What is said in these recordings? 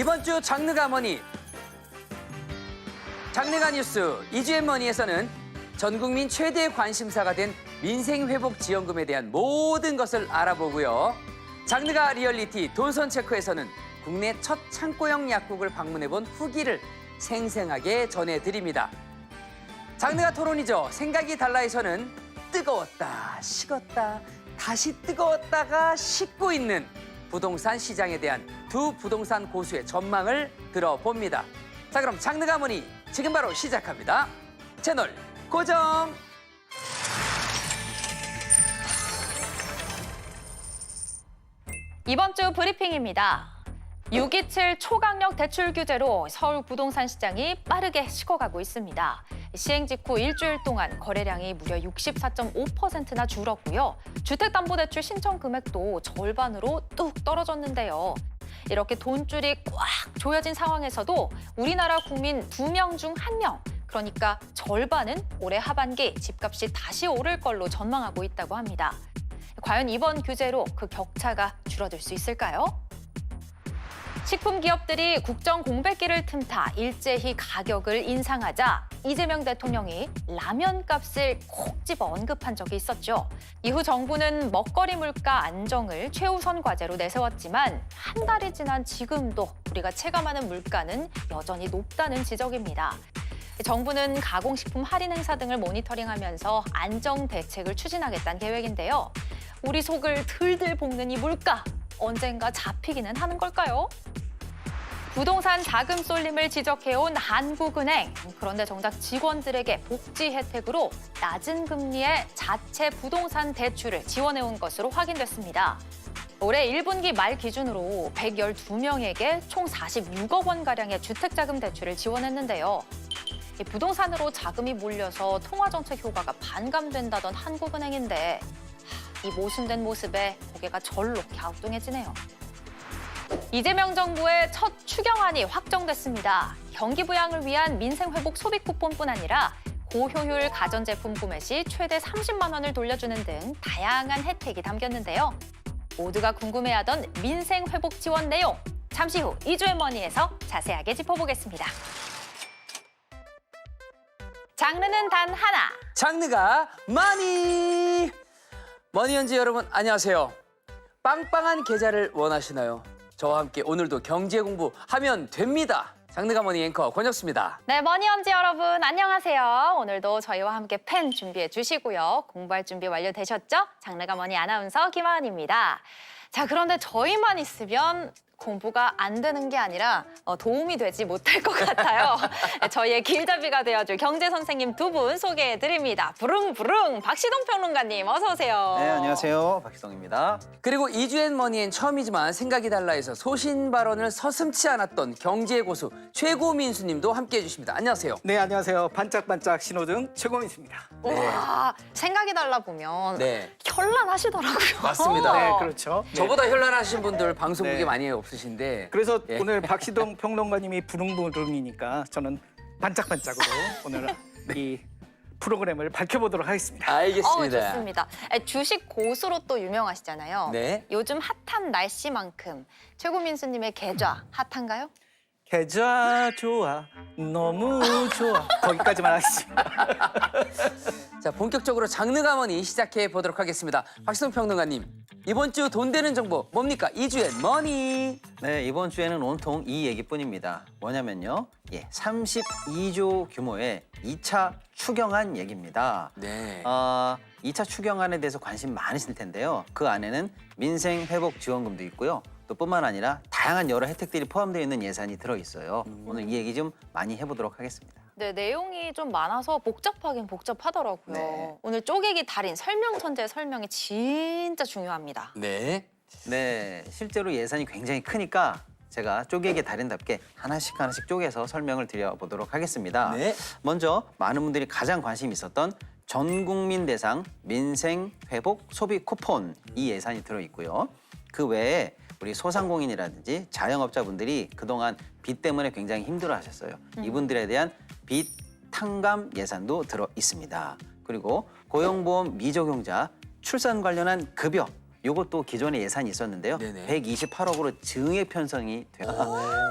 이번 주 장르가 뭐니? 장르가 뉴스 이주앤머니에서는 전 국민 최대 관심사가 된 민생회복지원금에 대한 모든 것을 알아보고요. 장르가 리얼리티 돈선체크에서는 국내 첫 창고형 약국을 방문해본 후기를 생생하게 전해드립니다. 장르가 토론이죠. 생각이 달라에서는 뜨거웠다, 식었다, 다시 뜨거웠다가 식고 있는 부동산 시장에 대한 두 부동산 고수의 전망을 들어봅니다. 자, 그럼 장르가 뭐니 지금 바로 시작합니다. 채널 고정! 이번 주 브리핑입니다. 627 초강력 대출 규제로 서울 부동산 시장이 빠르게 식어가고 있습니다. 시행 직후 일주일 동안 거래량이 무려 64.5%나 줄었고요. 주택담보대출 신청 금액도 절반으로 뚝 떨어졌는데요. 이렇게 돈줄이 꽉 조여진 상황에서도 우리나라 국민 2명 중 1명, 그러니까 절반은 올해 하반기 집값이 다시 오를 걸로 전망하고 있다고 합니다. 과연 이번 규제로 그 격차가 줄어들 수 있을까요? 식품 기업들이 국정 공백기를 틈타 일제히 가격을 인상하자 이재명 대통령이 라면 값을 콕 집어 언급한 적이 있었죠. 이후 정부는 먹거리 물가 안정을 최우선 과제로 내세웠지만 한 달이 지난 지금도 우리가 체감하는 물가는 여전히 높다는 지적입니다. 정부는 가공식품 할인 행사 등을 모니터링하면서 안정 대책을 추진하겠다는 계획인데요. 우리 속을 들들 볶는 이 물가, 언젠가 잡히기는 하는 걸까요? 부동산 자금 쏠림을 지적해온 한국은행. 그런데 정작 직원들에게 복지 혜택으로 낮은 금리의 자체 부동산 대출을 지원해온 것으로 확인됐습니다. 올해 1분기 말 기준으로 112명에게 총 46억 원가량의 주택자금 대출을 지원했는데요. 이 부동산으로 자금이 몰려서 통화정책 효과가 반감된다던 한국은행인데 이 모순된 모습에 고개가 절로 갸우뚱해지네요. 이재명 정부의 첫 추경안이 확정됐습니다. 경기 부양을 위한 민생회복 소비 쿠폰뿐 아니라 고효율 가전제품 구매 시 최대 30만 원을 돌려주는 등 다양한 혜택이 담겼는데요. 모두가 궁금해하던 민생회복 지원 내용, 잠시 후 이주앤머니에서 자세하게 짚어보겠습니다. 장르는 단 하나. 장르가 많이! 머니언즈 여러분 안녕하세요. 빵빵한 계좌를 원하시나요? 저와 함께 오늘도 경제 공부하면 됩니다. 장르가 머니 앵커 권혁수입니다. 네, 머니언즈 여러분 안녕하세요. 오늘도 저희와 함께 펜 준비해 주시고요. 공부할 준비 완료되셨죠? 장르가 머니 아나운서 김하은입니다. 자, 그런데 저희만 있으면 공부가 안 되는 게 아니라 도움이 되지 못할 것 같아요. 저희의 길잡이가 되어줄 경제 선생님 두 분 소개해드립니다. 부릉부릉 박시동 평론가님 어서 오세요. 네, 안녕하세요. 박희성입니다. 그리고 이주앤머니엔 처음이지만 생각이 달라해서 소신 발언을 서슴지 않았던 경제 고수 최고민수님도 함께해 주십니다. 안녕하세요. 네, 안녕하세요. 반짝반짝 신호등 최고민수입니다. 와, 생각이 달라 보면 네, 현란하시더라고요. 맞습니다. 네, 그렇죠. 네. 저보다 현란하신 분들 방송국에 네. 많이 없으신데 그래서 예. 오늘 박시동 평론가님이 부릉부릉이니까 저는 반짝반짝으로 오늘 이 프로그램을 밝혀보도록 하겠습니다. 알겠습니다. 좋습니다. 주식 고수로 또 유명하시잖아요. 네. 요즘 핫한 날씨만큼 최고민수님의 계좌 핫한가요? 계좌 좋아, 너무 좋아. 거기까지만 하겠습니다. 자, 본격적으로 장르가 뭐니 시작해 보도록 하겠습니다. 박시동 평론가님, 이번 주 돈 되는 정보 뭡니까? 이주앤머니. 네, 이번 주에는 온통 이 얘기뿐입니다. 뭐냐면요. 32조 규모의 2차 추경안 얘기입니다. 네. 2차 추경안에 대해서 관심 많으실 텐데요. 그 안에는 민생회복지원금도 있고요. 또 뿐만 아니라 다양한 여러 혜택들이 포함되어 있는 예산이 들어있어요. 오늘 이 얘기 좀 많이 해보도록 하겠습니다. 네, 내용이 좀 많아서 복잡하긴 복잡하더라고요. 네. 오늘 쪼개기 달인 설명천재 설명이 진짜 중요합니다. 네. 네, 실제로 예산이 굉장히 크니까 제가 쪼개기 달인답게 하나씩 쪼개서 설명을 드려보도록 하겠습니다. 네. 먼저 많은 분들이 가장 관심이 있었던 전 국민 대상 민생 회복 소비 쿠폰 이 예산이 들어있고요. 그 외에 우리 소상공인이라든지 자영업자분들이 그동안 빚 때문에 굉장히 힘들어하셨어요. 이분들에 대한 빚 탕감 예산도 들어 있습니다. 그리고 고용보험 미적용자 출산 관련한 급여 이것도 기존에 예산이 있었는데요. 네네. 128억으로 증액 편성이 돼요.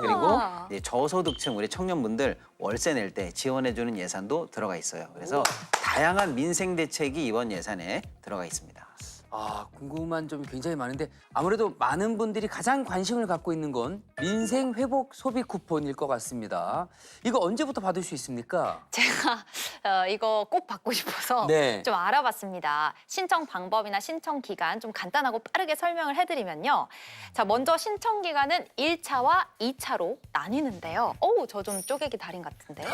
그리고 우와. 이제 저소득층 우리 청년분들 월세 낼 때 지원해주는 예산도 들어가 있어요. 그래서 다양한 민생 대책이 이번 예산에 들어가 있습니다. 아, 궁금한 점이 굉장히 많은데 아무래도 많은 분들이 가장 관심을 갖고 있는 건 민생 회복 소비 쿠폰일 것 같습니다. 이거 언제부터 받을 수 있습니까? 제가 이거 꼭 받고 싶어서 네. 좀 알아봤습니다. 신청 방법이나 신청 기간 좀 간단하고 빠르게 설명을 해드리면요. 자, 먼저 신청 기간은 1차와 2차로 나뉘는데요. 어우, 저 좀 쪼개기 달인 같은데요.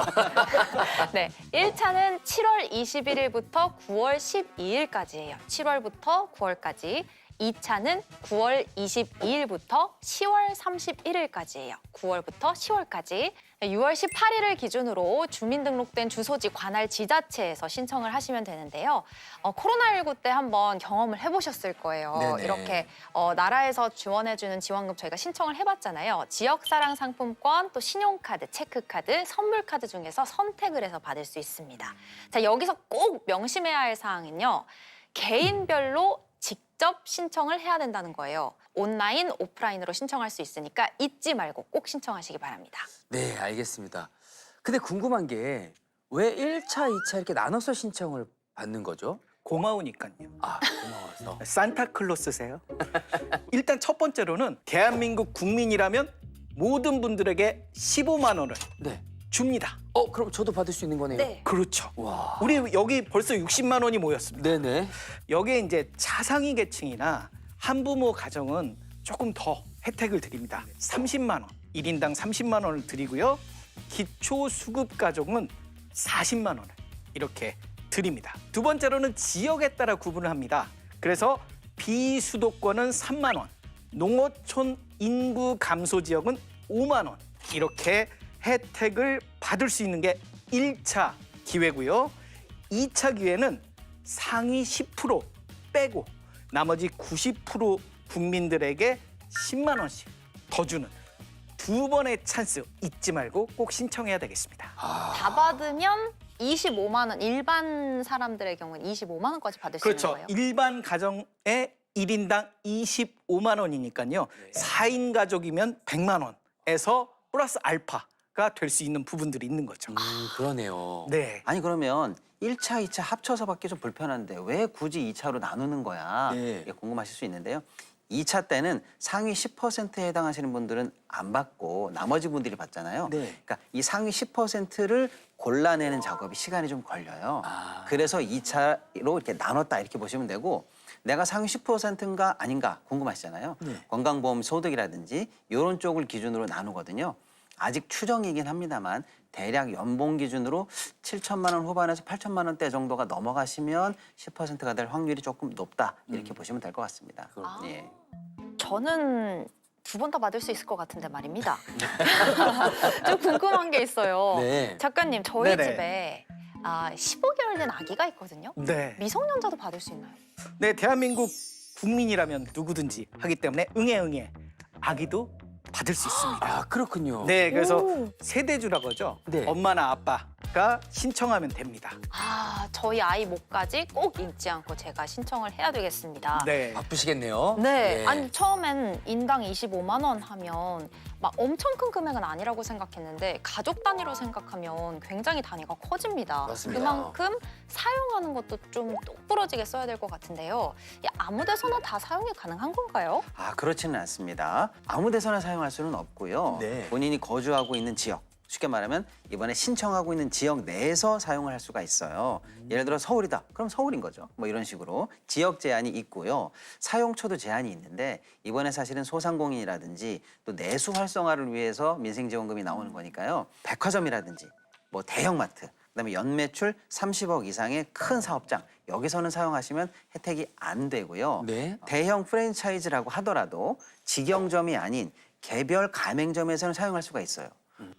네, 1차는 7월 21일부터 9월 12일까지예요. 7월부터 9월까지. 2차는 9월 22일부터 10월 31일까지예요. 9월부터 10월까지. 6월 18일을 기준으로 주민등록된 주소지 관할 지자체에서 신청을 하시면 되는데요. 코로나19 때 한번 경험을 해보셨을 거예요. 네네. 이렇게 나라에서 지원해주는 지원금 저희가 신청을 해봤잖아요. 지역사랑 상품권, 또 신용카드, 체크카드, 선물카드 중에서 선택을 해서 받을 수 있습니다. 자, 여기서 꼭 명심해야 할 사항은요. 개인별로 직접 신청을 해야 된다는 거예요. 온라인, 오프라인으로 신청할 수 있으니까 잊지 말고 꼭 신청하시기 바랍니다. 네, 알겠습니다. 근데 궁금한 게 왜 1차, 2차 이렇게 나눠서 신청을 받는 거죠? 고마우니까요. 아, 고마워서. 산타클로스세요? 일단 첫 번째로는 대한민국 국민이라면 모든 분들에게 15만 원을 네. 줍니다. 그럼 저도 받을 수 있는 거네요? 네. 그렇죠. 와. 우리 여기 벌써 60만 원이 모였습니다. 네네. 여기에 이제 차상위 계층이나 한부모 가정은 조금 더 혜택을 드립니다. 30만 원, 1인당 30만 원을 드리고요. 기초 수급 가족은 40만 원을 이렇게 드립니다. 두 번째로는 지역에 따라 구분을 합니다. 그래서 비수도권은 3만 원, 농어촌 인구 감소 지역은 5만 원 이렇게 혜택을 받을 수 있는 게 1차 기회고요. 2차 기회는 상위 10% 빼고 나머지 90% 국민들에게 10만 원씩 더 주는 두 번의 찬스 잊지 말고 꼭 신청해야 되겠습니다. 다 받으면 25만 원, 일반 사람들의 경우는 25만 원까지 받을 수 있는 그렇죠. 거예요. 일반 가정의 1인당 25만 원이니까요. 4인 가족이면 100만 원에서 플러스 알파가 될 수 있는 부분들이 있는 거죠. 그러네요. 네. 아니 그러면 1차, 2차 합쳐서 받기 좀 불편한데 왜 굳이 2차로 나누는 거야? 네. 이게 궁금하실 수 있는데요. 2차 때는 상위 10%에 해당하시는 분들은 안 받고 나머지 분들이 받잖아요. 네. 그러니까 이 상위 10%를 골라내는 작업이 시간이 좀 걸려요. 그래서 2차로 이렇게 나눴다 이렇게 보시면 되고 내가 상위 10%인가 아닌가 궁금하시잖아요. 네. 건강보험 소득이라든지 이런 쪽을 기준으로 나누거든요. 아직 추정이긴 합니다만 대략 연봉 기준으로 7천만 원 후반에서 8천만 원대 정도가 넘어가시면 10%가 될 확률이 조금 높다 이렇게 보시면 될 것 같습니다. 예. 저는 두 번 다 받을 수 있을 것 같은데 말입니다. 좀 궁금한 게 있어요. 네. 작가님, 저희 네네. 집에 15개월 된 아기가 있거든요. 네. 미성년자도 받을 수 있나요? 네, 대한민국 국민이라면 누구든지 하기 때문에 응애 아기도 받을 수 있습니다. 아, 그렇군요. 네, 그래서 오. 세대주라고 하죠. 네. 엄마나 아빠가 신청하면 됩니다. 저희 아이 목까지 꼭 잊지 않고 제가 신청을 해야 되겠습니다. 네. 바쁘시겠네요. 네. 아니 처음엔 인당 25만 원 하면 막 엄청 큰 금액은 아니라고 생각했는데 가족 단위로 생각하면 굉장히 단위가 커집니다. 맞습니다. 그만큼 사용하는 것도 좀 똑부러지게 써야 될 것 같은데요. 아무 데서나 다 사용이 가능한 건가요? 아 그렇지는 않습니다. 아무 데서나 사용할 수는 없고요. 네. 본인이 거주하고 있는 지역, 쉽게 말하면 이번에 신청하고 있는 지역 내에서 사용을 할 수가 있어요. 예를 들어 서울이다. 그럼 서울인 거죠. 뭐 이런 식으로 지역 제한이 있고요. 사용처도 제한이 있는데 이번에 사실은 소상공인이라든지 또 내수 활성화를 위해서 민생지원금이 나오는 거니까요. 백화점이라든지 뭐 대형마트, 그다음에 연매출 30억 이상의 큰 사업장 여기서는 사용하시면 혜택이 안 되고요. 네. 대형 프랜차이즈라고 하더라도 직영점이 아닌 개별 가맹점에서는 사용할 수가 있어요.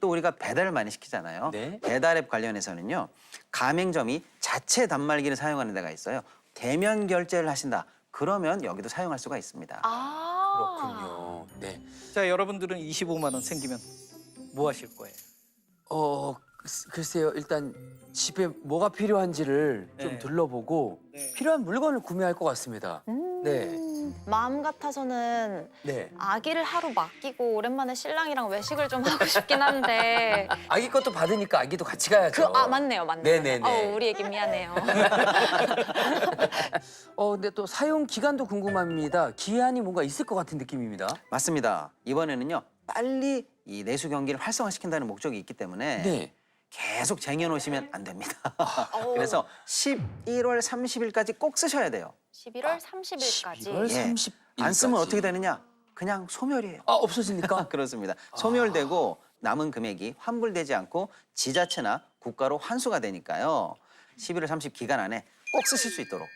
또 우리가 배달을 많이 시키잖아요. 네. 배달앱 관련해서는요. 가맹점이 자체 단말기를 사용하는 데가 있어요. 대면 결제를 하신다. 그러면 여기도 사용할 수가 있습니다. 그렇군요. 네. 자, 여러분들은 25만 원 생기면 뭐 하실 거예요? 글쎄요. 일단 집에 뭐가 필요한지를 좀 네. 둘러보고 네. 필요한 물건을 구매할 것 같습니다. 네. 마음 같아서는 네. 아기를 하루 맡기고 오랜만에 신랑이랑 외식을 좀 하고 싶긴 한데. 아기 것도 받으니까 아기도 같이 가야죠. 맞네요. 네네네. 우리 애기 미안해요. 근데 또 사용 기간도 궁금합니다. 기한이 뭔가 있을 것 같은 느낌입니다. 맞습니다. 이번에는요, 빨리 이 내수 경기를 활성화시킨다는 목적이 있기 때문에 네. 계속 쟁여놓으시면 안 됩니다. 그래서 11월 30일까지 꼭 쓰셔야 돼요. 11월 30일까지. 11월 예. 30일. 안 쓰면 어떻게 되느냐? 그냥 소멸이에요. 없어지니까? 그렇습니다. 소멸되고 남은 금액이 환불되지 않고 지자체나 국가로 환수가 되니까요. 11월 30 기간 안에 꼭 쓰실 수 있도록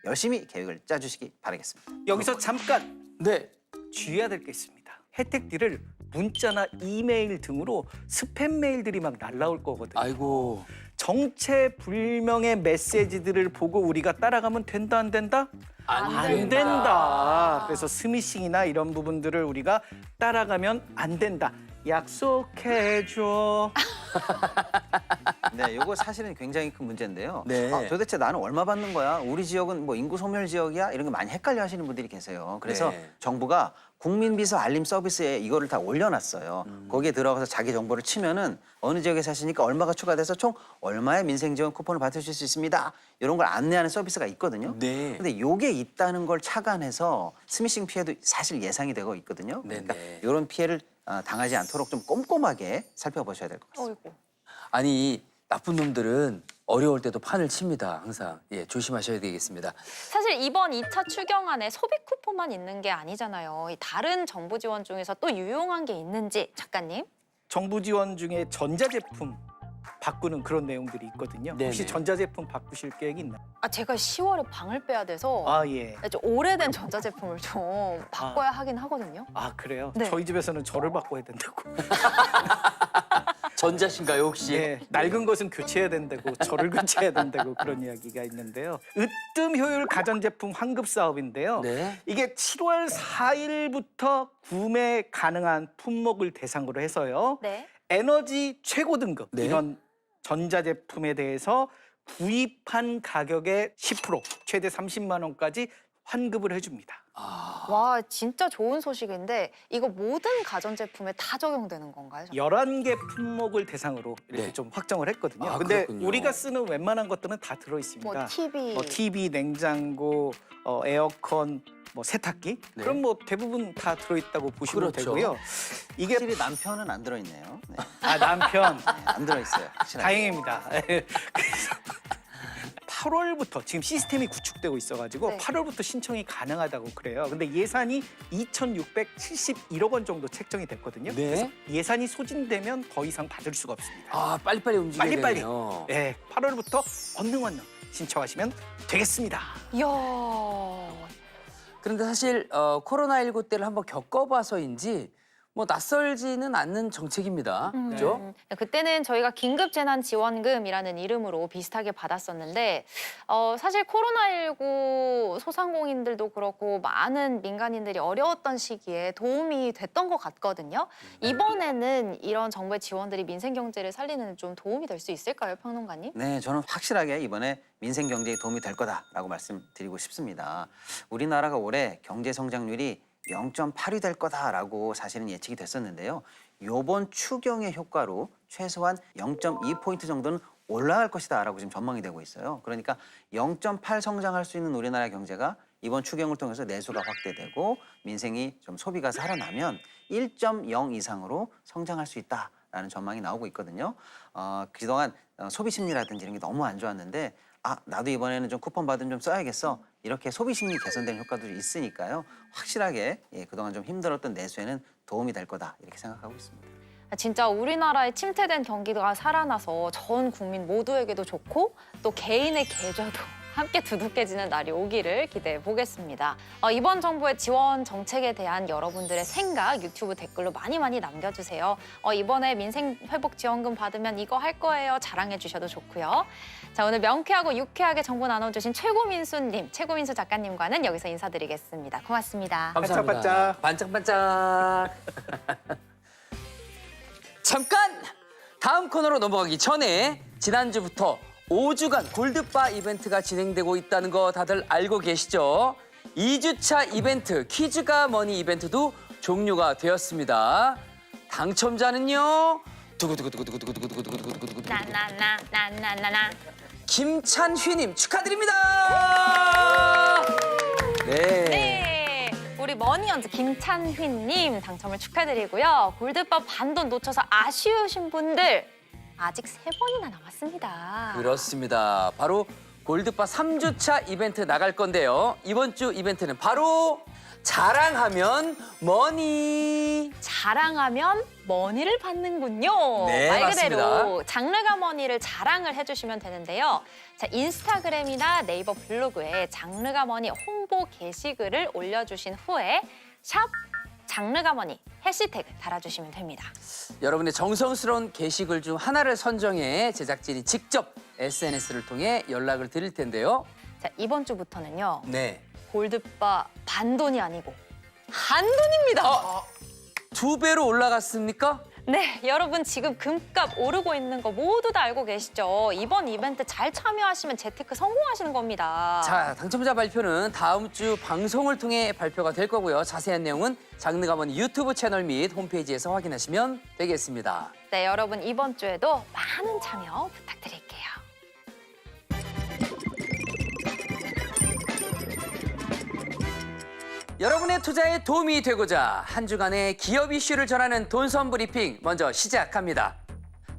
열심히 계획을 짜주시기 바라겠습니다. 여기서 잠깐 네. 주의해야 될 게 있습니다. 혜택들을 문자나 이메일 등으로 스팸 메일들이 막 날라올 거거든요. 아이고. 정체불명의 메시지들을 보고 우리가 따라가면 된다 안 된다? 안 된다. 그래서 스미싱이나 이런 부분들을 우리가 따라가면 안 된다. 약속해줘. 네, 이거 사실은 굉장히 큰 문제인데요. 네. 도대체 나는 얼마 받는 거야? 우리 지역은 뭐 인구 소멸 지역이야? 이런 거 많이 헷갈려 하시는 분들이 계세요. 그래서 네. 정부가 국민비서 알림 서비스에 이거를 다 올려놨어요. 거기에 들어가서 자기 정보를 치면은 어느 지역에 사시니까 얼마가 추가돼서 총 얼마의 민생 지원 쿠폰을 받으실 수 있습니다. 이런 걸 안내하는 서비스가 있거든요. 네. 근데 요게 있다는 걸 착안해서 스미싱 피해도 사실 예상이 되고 있거든요. 그러니까 네네. 이런 피해를 당하지 않도록 좀 꼼꼼하게 살펴보셔야 될 것 같습니다. 어이구. 아니, 나쁜 놈들은 어려울 때도 판을 칩니다. 항상. 예, 조심하셔야 되겠습니다. 사실 이번 2차 추경안에 소비 쿠폰만 있는 게 아니잖아요. 이 다른 정부 지원 중에서 또 유용한 게 있는지 작가님. 정부 지원 중에 전자제품 바꾸는 그런 내용들이 있거든요. 네네. 혹시 전자제품 바꾸실 계획 있나요? 제가 10월에 방을 빼야 돼서 예. 좀 오래된 전자제품을 좀 바꿔야 하긴 하거든요. 그래요? 네. 저희 집에서는 저를 바꿔야 된다고. 전자신가요, 혹시? 예, 낡은 것은 교체해야 된다고, 저를 교체해야 된다고 그런 이야기가 있는데요. 으뜸 효율 가전제품 환급 사업인데요. 네. 이게 7월 4일부터 구매 가능한 품목을 대상으로 해서요. 네. 에너지 최고 등급 네. 이런 전자제품에 대해서 구입한 가격의 10% 최대 30만 원까지 환급을 해줍니다. 와, 진짜 좋은 소식인데 이거 모든 가전제품에 다 적용되는 건가요? 11개 품목을 대상으로 이렇게 네. 좀 확정을 했거든요. 아, 근데 그렇군요. 우리가 쓰는 웬만한 것들은 다 들어있습니다. 뭐 TV. TV, 냉장고, 에어컨, 세탁기 네. 그럼 대부분 다 들어있다고 보시면 그렇죠. 되고요. 이게 확실히 남편은 안 들어있네요. 네, 남편 안 들어있어요. 확실하게. 다행입니다. 그래서 8월부터 지금 시스템이 구축되고 있어가지고 네. 8월부터 신청이 가능하다고 그래요. 근데 예산이 2,671억 원 정도 책정이 됐거든요. 네. 그래서 예산이 소진되면 더 이상 받을 수가 없습니다. 빨리빨리 움직여야 빨리빨리. 되네요. 네, 8월부터 얼른 신청하시면 되겠습니다. 이야. 그런데 사실 코로나19 때를 한번 겪어봐서인지 낯설지는 않는 정책입니다. 그렇죠? 그때는 저희가 긴급재난지원금이라는 이름으로 비슷하게 받았었는데 사실 코로나19 소상공인들도 그렇고 많은 민간인들이 어려웠던 시기에 도움이 됐던 것 같거든요. 이번에는 이런 정부의 지원들이 민생경제를 살리는 데 좀 도움이 될 수 있을까요, 평론가님? 네, 저는 확실하게 이번에 민생 경제에 도움이 될 거다라고 말씀드리고 싶습니다. 우리나라가 올해 경제 성장률이 0.8이 될 거다라고 사실은 예측이 됐었는데요. 이번 추경의 효과로 최소한 0.2포인트 정도는 올라갈 것이다라고 지금 전망이 되고 있어요. 그러니까 0.8 성장할 수 있는 우리나라 경제가 이번 추경을 통해서 내수가 확대되고 민생이 좀 소비가 살아나면 1.0 이상으로 성장할 수 있다라는 전망이 나오고 있거든요. 그동안 소비 심리라든지 이런 게 너무 안 좋았는데 나도 이번에는 좀 쿠폰 받으면 좀 써야겠어. 이렇게 소비 심리 개선되는 효과도 있으니까요. 확실하게 그동안 좀 힘들었던 내수에는 도움이 될 거다 이렇게 생각하고 있습니다. 진짜 우리나라의 침체된 경기가 살아나서 전 국민 모두에게도 좋고 또 개인의 계좌도 함께 두둑해지는 날이 오기를 기대해 보겠습니다. 이번 정부의 지원 정책에 대한 여러분들의 생각 유튜브 댓글로 많이 남겨주세요. 이번에 민생회복지원금 받으면 이거 할 거예요. 자랑해 주셔도 좋고요. 자, 오늘 명쾌하고 유쾌하게 정보 나눠주신 최고민수님, 최고민수 작가님과는 여기서 인사드리겠습니다. 고맙습니다. 감사합니다. 반짝반짝. 잠깐! 다음 코너로 넘어가기 전에 지난주부터 5주간 골드바 이벤트가 진행되고 있다는 거 다들 알고 계시죠? 2주차 이벤트 퀴즈가 머니 이벤트도 종료가 되었습니다. 당첨자는요. 두구두구두구두구두구두구두구두구두구두구 나나나나나나나. 김찬휘님 축하드립니다. 네. 네, 우리 머니언즈 김찬휘님 당첨을 축하드리고요. 골드바 반돈 놓쳐서 아쉬우신 분들 아직 3번이나 남았습니다. 그렇습니다. 바로 골드바 3주차 이벤트 나갈 건데요. 이번 주 이벤트는 바로 자랑하면 머니. 자랑하면 머니를 받는군요. 네, 말 그대로 맞습니다. 장르가 머니를 자랑을 해주시면 되는데요. 자, 인스타그램이나 네이버 블로그에 장르가 머니 홍보 게시글을 올려주신 후에 샵 장르가 머니 해시태그 달아주시면 됩니다. 여러분의 정성스러운 게시글 중 하나를 선정해 제작진이 직접 SNS를 통해 연락을 드릴 텐데요. 자, 이번 주부터는요. 네. 골드바 반돈이 아니고 한돈입니다. 2배로 올라갔습니까? 네, 여러분 지금 금값 오르고 있는 거 모두 다 알고 계시죠? 이번 이벤트 잘 참여하시면 재테크 성공하시는 겁니다. 자, 당첨자 발표는 다음 주 방송을 통해 발표가 될 거고요. 자세한 내용은 장르가 머니 유튜브 채널 및 홈페이지에서 확인하시면 되겠습니다. 네, 여러분 이번 주에도 많은 참여 부탁드릴게요. 여러분의 투자에 도움이 되고자 한 주간의 기업 이슈를 전하는 돈선 브리핑 먼저 시작합니다.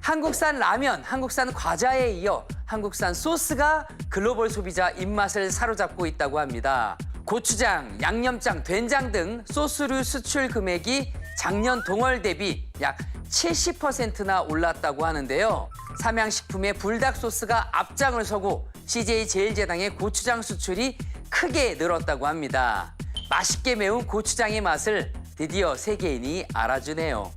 한국산 라면, 한국산 과자에 이어 한국산 소스가 글로벌 소비자 입맛을 사로잡고 있다고 합니다. 고추장, 양념장, 된장 등 소스류 수출 금액이 작년 동월 대비 약 70%나 올랐다고 하는데요. 삼양식품의 불닭 소스가 앞장을 서고 CJ 제일제당의 고추장 수출이 크게 늘었다고 합니다. 맛있게 매운 고추장의 맛을 드디어 세계인이 알아주네요.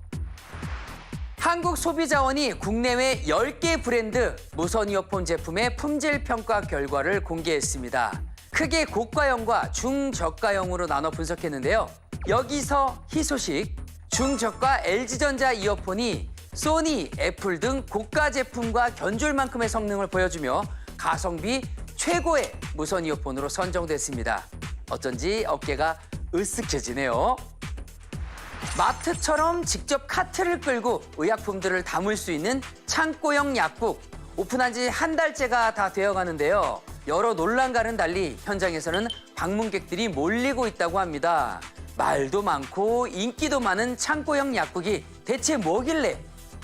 한국소비자원이 국내외 10개 브랜드 무선 이어폰 제품의 품질 평가 결과를 공개했습니다. 크게 고가형과 중저가형으로 나눠 분석했는데요. 여기서 희소식, 중저가 LG전자 이어폰이 소니, 애플 등 고가 제품과 견줄 만큼의 성능을 보여주며 가성비 최고의 무선 이어폰으로 선정됐습니다. 어쩐지 어깨가 으쓱해지네요. 마트처럼 직접 카트를 끌고 의약품들을 담을 수 있는 창고형 약국. 오픈한 지 한 달째가 다 되어가는데요. 여러 논란과는 달리 현장에서는 방문객들이 몰리고 있다고 합니다. 말도 많고 인기도 많은 창고형 약국이 대체 뭐길래?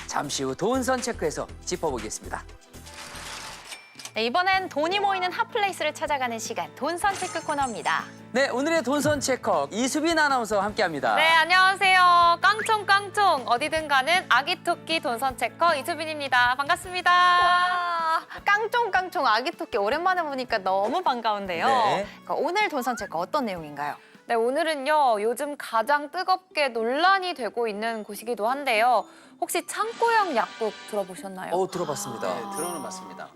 잠시 후 돈선 체크에서 짚어보겠습니다. 네, 이번엔 돈이 모이는 핫플레이스를 찾아가는 시간, 돈선 체크 코너입니다. 네, 오늘의 돈선 체커 이수빈 아나운서와 함께합니다. 네, 안녕하세요. 깡총깡총 어디든 가는 아기 토끼 돈선 체커 이수빈입니다. 반갑습니다. 와, 깡총깡총 아기 토끼 오랜만에 보니까 너무 반가운데요. 네. 그러니까 오늘 돈선 체크 어떤 내용인가요? 네, 오늘은요. 요즘 가장 뜨겁게 논란이 되고 있는 곳이기도 한데요. 혹시 창고형 약국 들어보셨나요? 들어봤습니다. 네, 들어는 봤습니다.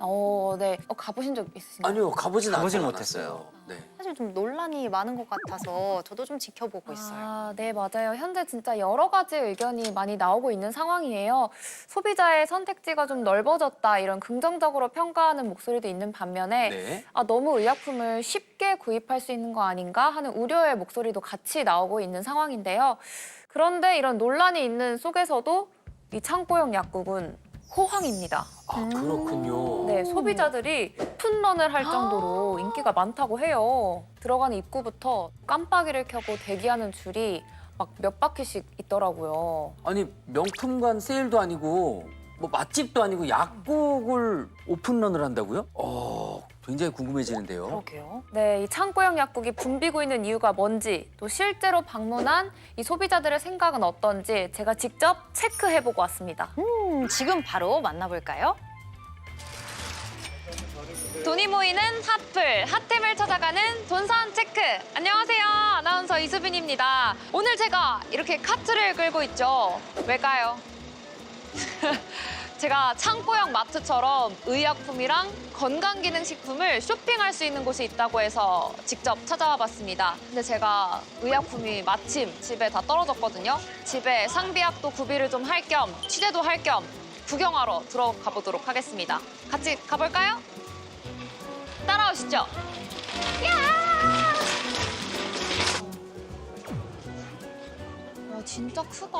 네. 가보신 적 있으신가요? 아니요, 가보지는 못했어요. 네. 사실 좀 논란이 많은 것 같아서 저도 좀 지켜보고 있어요. 네, 맞아요. 현재 진짜 여러 가지 의견이 많이 나오고 있는 상황이에요. 소비자의 선택지가 좀 넓어졌다, 이런 긍정적으로 평가하는 목소리도 있는 반면에 네. 너무 의약품을 쉽게 구입할 수 있는 거 아닌가 하는 우려의 목소리도 같이 나오고 있는 상황인데요. 그런데 이런 논란이 있는 속에서도 이 창고형 약국은 호황입니다. 아, 그렇군요. 네, 소비자들이 오픈런을 할 정도로 인기가 많다고 해요. 들어가는 입구부터 깜빡이를 켜고 대기하는 줄이 막 몇 바퀴씩 있더라고요. 아니, 명품관 세일도 아니고 뭐 맛집도 아니고 약국을 오픈런을 한다고요? 굉장히 궁금해지는데요. 그러게요. 네, 이 창고형 약국이 붐비고 있는 이유가 뭔지, 또 실제로 방문한 이 소비자들의 생각은 어떤지 제가 직접 체크해보고 왔습니다. 지금 바로 만나볼까요? 돈이 모이는 핫플, 핫템을 찾아가는 돈선 체크. 안녕하세요, 아나운서 이수빈입니다. 오늘 제가 이렇게 카트를 끌고 있죠. 왜일까요? 제가 창고형 마트처럼 의약품이랑 건강기능식품을 쇼핑할 수 있는 곳이 있다고 해서 직접 찾아와 봤습니다. 근데 제가 의약품이 마침 집에 다 떨어졌거든요. 집에 상비약도 구비를 좀 할 겸 취재도 할 겸 구경하러 들어가 보도록 하겠습니다. 같이 가볼까요? 따라오시죠. 야! 진짜 크다.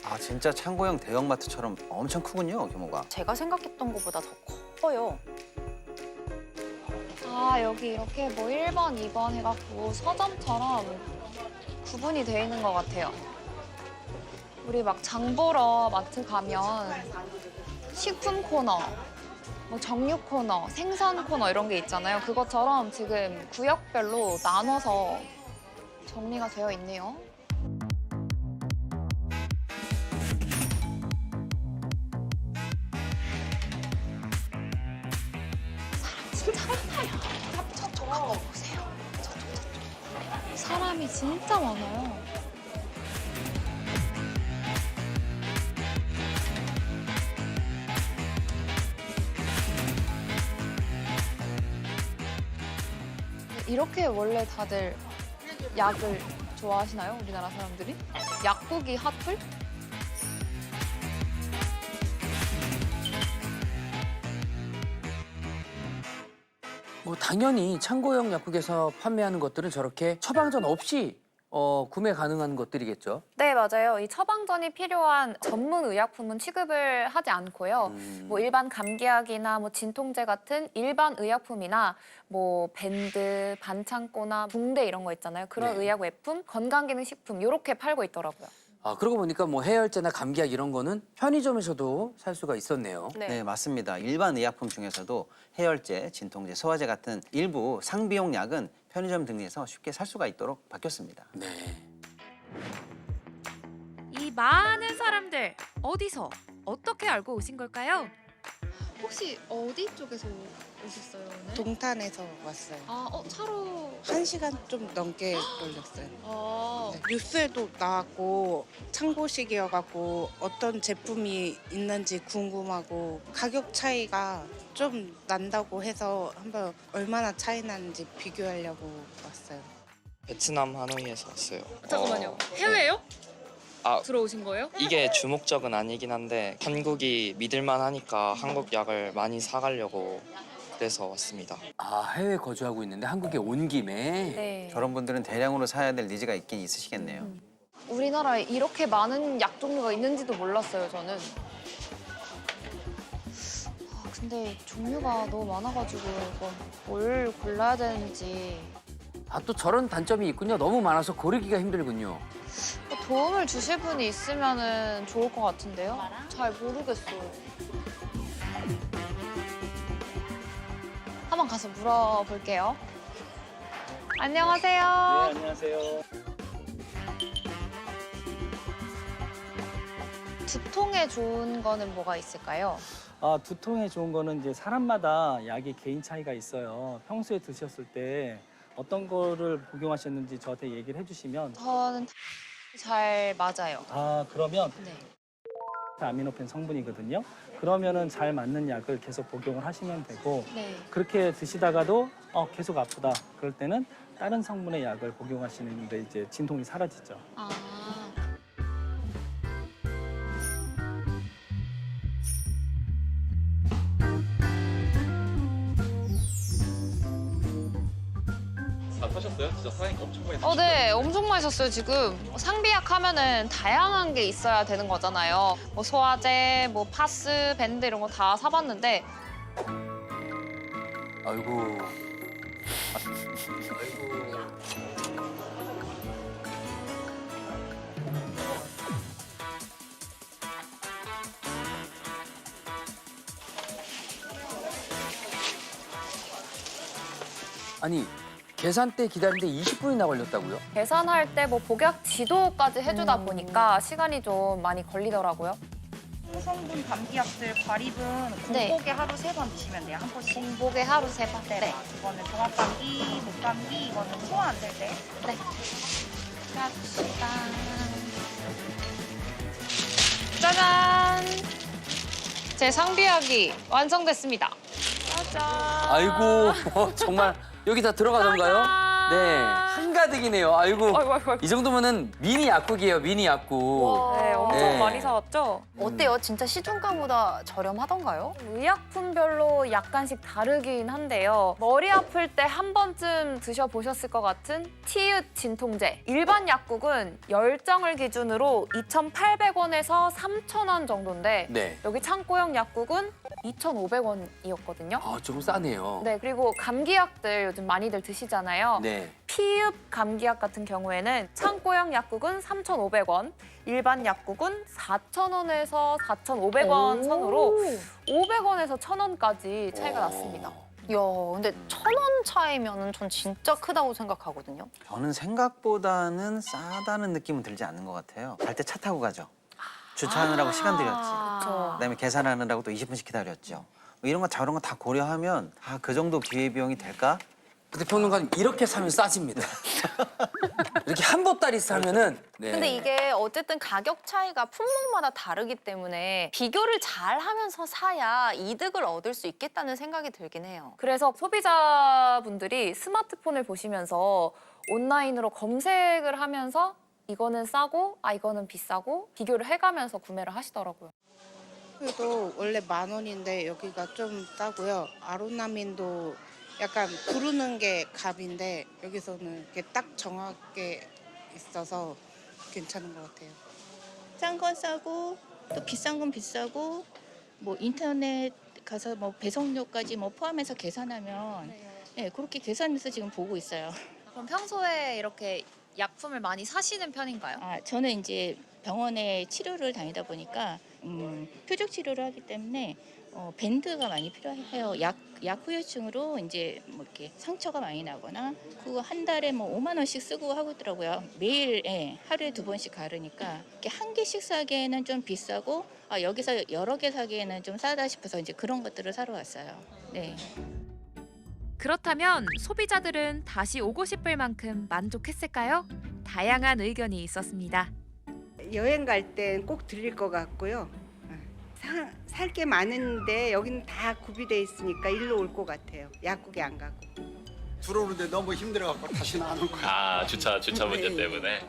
아 진짜 창고형 대형마트처럼 엄청 크군요, 규모가. 제가 생각했던 것보다 더 커요. 아, 여기 이렇게 뭐 1번, 2번 해갖고 서점처럼 구분이 돼 있는 것 같아요. 우리 막 장 보러 마트 가면 식품 코너, 뭐 정육 코너, 생선 코너 이런 게 있잖아요. 그것처럼 지금 구역별로 나눠서 정리가 되어 있네요. 저쪽 한번 보세요. 저쪽. 사람이 진짜 많아요. 이렇게 원래 다들 약을 좋아하시나요? 우리나라 사람들이? 약국이 핫플? 뭐 당연히 창고형 약국에서 판매하는 것들은 저렇게 처방전 없이 구매 가능한 것들이겠죠. 네, 맞아요. 이 처방전이 필요한 전문 의약품은 취급을 하지 않고요. 뭐 일반 감기약이나 뭐 진통제 같은 일반 의약품이나 뭐 밴드, 반창고나 붕대 이런 거 있잖아요. 그런 네. 의약 외품, 건강기능식품 이렇게 팔고 있더라고요. 아, 그러고 보니까 뭐 해열제나 감기약 이런 거는 편의점에서도 살 수가 있었네요. 네, 맞습니다. 일반 의약품 중에서도 해열제, 진통제, 소화제 같은 일부 상비용 약은 편의점 등에서 쉽게 살 수가 있도록 바뀌었습니다. 네. 이 많은 사람들 어디서 어떻게 알고 오신 걸까요? 혹시 어디 쪽에서 오셨어요, 오늘? 동탄에서 왔어요. 차로. 1시간 좀 넘게 걸렸어요. 아, 네. 뉴스에도 나왔고 창고식이어갖고 어떤 제품이 있는지 궁금하고 가격 차이가 좀 난다고 해서 한번 얼마나 차이 나는지 비교하려고 왔어요. 베트남 하노이에서 왔어요. 잠깐만요. 해외요? 아, 들어오신 거예요? 이게 주목적은 아니긴 한데 한국이 믿을만 하니까 한국 약을 많이 사가려고 그래서 왔습니다. 아, 해외 거주하고 있는데 한국에 온 김에. 네. 저런 분들은 대량으로 사야 될 니즈가 있긴 있으시겠네요. 우리나라에 이렇게 많은 약 종류가 있는지도 몰랐어요, 저는. 근데 종류가 너무 많아가지고 이거 뭘 골라야 되는지 아, 또 저런 단점이 있군요. 너무 많아서 고르기가 힘들군요. 도움을 주실 분이 있으면 좋을 것 같은데요? 잘 모르겠어요. 한번 가서 물어볼게요. 안녕하세요. 네, 안녕하세요. 두통에 좋은 거는 뭐가 있을까요? 두통에 좋은 거는 이제 사람마다 약이 개인 차이가 있어요. 평소에 드셨을 때 어떤 거를 복용하셨는지 저한테 얘기를 해주시면 저는 잘 맞아요. 그러면 네. 아미노펜 성분이거든요. 그러면은 잘 맞는 약을 계속 복용을 하시면 되고 네. 그렇게 드시다가도 계속 아프다. 그럴 때는 다른 성분의 약을 복용하시는데 이제 진통이 사라지죠. 아. 다 사셨어요? 진짜 사장님 엄청 많이 사셨어요. 네, 엄청 맛있었어요, 지금. 상비약 하면은 다양한 게 있어야 되는 거잖아요. 뭐 소화제, 뭐 파스, 밴드 이런 거 다 사봤는데 아이고. 아니, 계산대 기다리는데 20분이나 걸렸다고요? 계산할 때 뭐 복약 지도까지 해주다 보니까 시간이 좀 많이 걸리더라고요. 성분 감기약들 발입은 네. 공복에 하루 3번 드시면 돼요. 한 포씩. 공복에 하루 3번. 네. 이거는 종합감기, 목감기, 이거는 소화 안 될 때. 네. 갑시다. 짜잔! 제 상비약이 완성됐습니다. 짜잔! 아이고, 정말 여기 다 들어가던가요? 네, 한가득이네요. 아이고, 아이고. 이 정도면은 미니 약국이에요, 미니 약국. 네, 엄청 엄청 많이 사왔죠? 어때요? 진짜 시중가보다 저렴하던가요? 의약품별로 약간씩 다르긴 한데요. 머리 아플 때 한 번쯤 드셔보셨을 것 같은 티읕 진통제. 일반 약국은 10장을 기준으로 2,800원에서 3,000원 정도인데 네. 여기 창고형 약국은 2,500원이었거든요. 아, 좀 싸네요. 네, 그리고 감기약들 요즘 많이들 드시잖아요. 네. 피읍 감기약 같은 경우에는 창고형 약국은 3,500원, 일반 약국은 4,000원에서 4,500원 선으로 500원에서 1,000원까지 차이가 났습니다. 이야, 근데 1,000원 차이면은 전 진짜 크다고 생각하거든요. 저는 생각보다는 싸다는 느낌은 들지 않는 것 같아요. 갈 때 차 타고 가죠. 주차하느라고 시간 들였지. 그렇죠. 그다음에 계산하느라고 또 20분씩 기다렸죠. 뭐 이런 거 저런 거 다 고려하면 그 정도 기회비용이 될까? 근데 평론가님 이렇게 사면 싸집니다. 이렇게 한 보따리 사면은. 네. 근데 이게 어쨌든 가격 차이가 품목마다 다르기 때문에 비교를 잘 하면서 사야 이득을 얻을 수 있겠다는 생각이 들긴 해요. 그래서 소비자분들이 스마트폰을 보시면서 온라인으로 검색을 하면서 이거는 싸고 이거는 비싸고 비교를 해가면서 구매를 하시더라고요. 그래도 원래 10,000원인데 여기가 좀 싸고요. 아로나민도 약간 부르는 게 값인데 여기서는 이렇게 딱 정확하게 있어서 괜찮은 것 같아요. 싼 건 싸고 또 비싼 건 비싸고 뭐 인터넷 가서 뭐 배송료까지 뭐 포함해서 계산하면 네, 그렇게 계산해서 지금 보고 있어요. 그럼 평소에 이렇게 약품을 많이 사시는 편인가요? 저는 이제 병원에 치료를 다니다 보니까 표적 치료를 하기 때문에 밴드가 많이 필요해요. 약 후유증으로 이제 뭐 이렇게 상처가 많이 나거나 그거 한 달에 뭐 5만 원씩 쓰고 하고 있더라고요. 매일 하루에 2번씩 가르니까 이렇게 한 개씩 사기에는 좀 비싸고 여기서 여러 개 사기에는 좀 싸다 싶어서 이제 그런 것들을 사러 왔어요. 네. 그렇다면 소비자들은 다시 오고 싶을 만큼 만족했을까요? 다양한 의견이 있었습니다. 여행 갈 땐 꼭 들릴 것 같고요. 살 게 많은데 여기는 다 구비돼 있으니까 일로 올 것 같아요. 약국에 안 가고. 들어오는데 너무 힘들어갖고 다시는 안 올 거예요. 주차 문제 네. 때문에.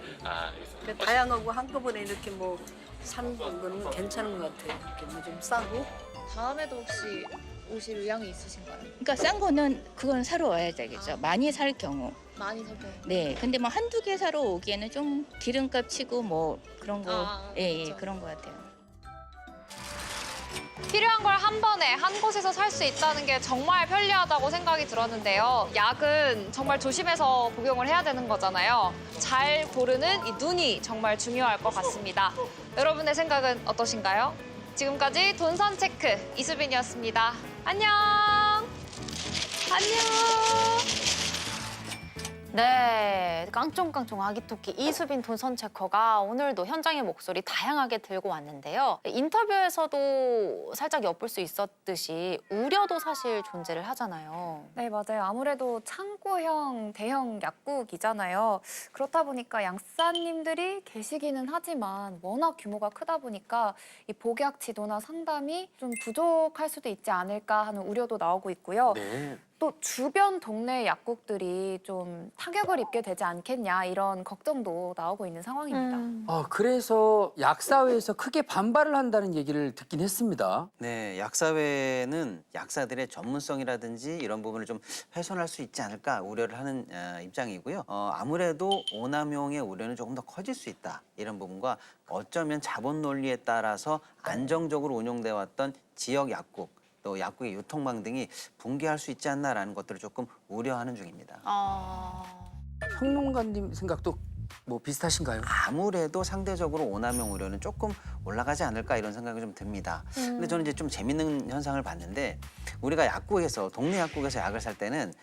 다양하고 한꺼번에 이렇게 뭐 사는 건 괜찮은 것 같아요. 이렇게 뭐 좀 싸고. 다음에도 혹시 오실 의향이 있으신가요? 그러니까 싼 거는 그건 사러 와야 되겠죠. 많이 살 경우. 많이 살게요. 네, 근데 뭐 한두 개 사러 오기에는 좀 기름값 치고 뭐 그런 거, 그렇죠. 그런 거 같아요. 필요한 걸 한 번에 한 곳에서 살 수 있다는 게 정말 편리하다고 생각이 들었는데요. 약은 정말 조심해서 복용을 해야 되는 거잖아요. 잘 고르는 이 눈이 정말 중요할 것 같습니다. 여러분의 생각은 어떠신가요? 지금까지 돈선 체크 이수빈이었습니다. 안녕. 안녕. 네, 깡총깡총 아기토끼 이수빈 돈선 체커가 오늘도 현장의 목소리 다양하게 들고 왔는데요. 인터뷰에서도 살짝 엿볼 수 있었듯이 우려도 사실 존재를 하잖아요. 네, 맞아요. 아무래도 창고형 대형 약국이잖아요. 그렇다 보니까 약사님들이 계시기는 하지만 워낙 규모가 크다 보니까 이 복약 지도나 상담이 좀 부족할 수도 있지 않을까 하는 우려도 나오고 있고요. 네. 또 주변 동네 약국들이 좀 타격을 입게 되지 않겠냐 이런 걱정도 나오고 있는 상황입니다. 그래서 약사회에서 크게 반발을 한다는 얘기를 듣긴 했습니다. 네, 약사회는 약사들의 전문성이라든지 이런 부분을 좀 훼손할 수 있지 않을까 우려를 하는 입장이고요. 아무래도 오남용의 우려는 조금 더 커질 수 있다. 이런 부분과 어쩌면 자본 논리에 따라서 안정적으로 운영돼 왔던 지역 약국 또 약국의 유통망 등이 붕괴할 수 있지 않나라는 것들을 조금 우려하는 중입니다. 평론가님 생각도 뭐 비슷하신가요? 아무래도 상대적으로 오남용 우려는 조금 올라가지 않을까 이런 생각이 좀 듭니다. 근데 저는 이제 좀 재밌는 현상을 봤는데 우리가 약국에서 동네 약국에서 약을 살 때는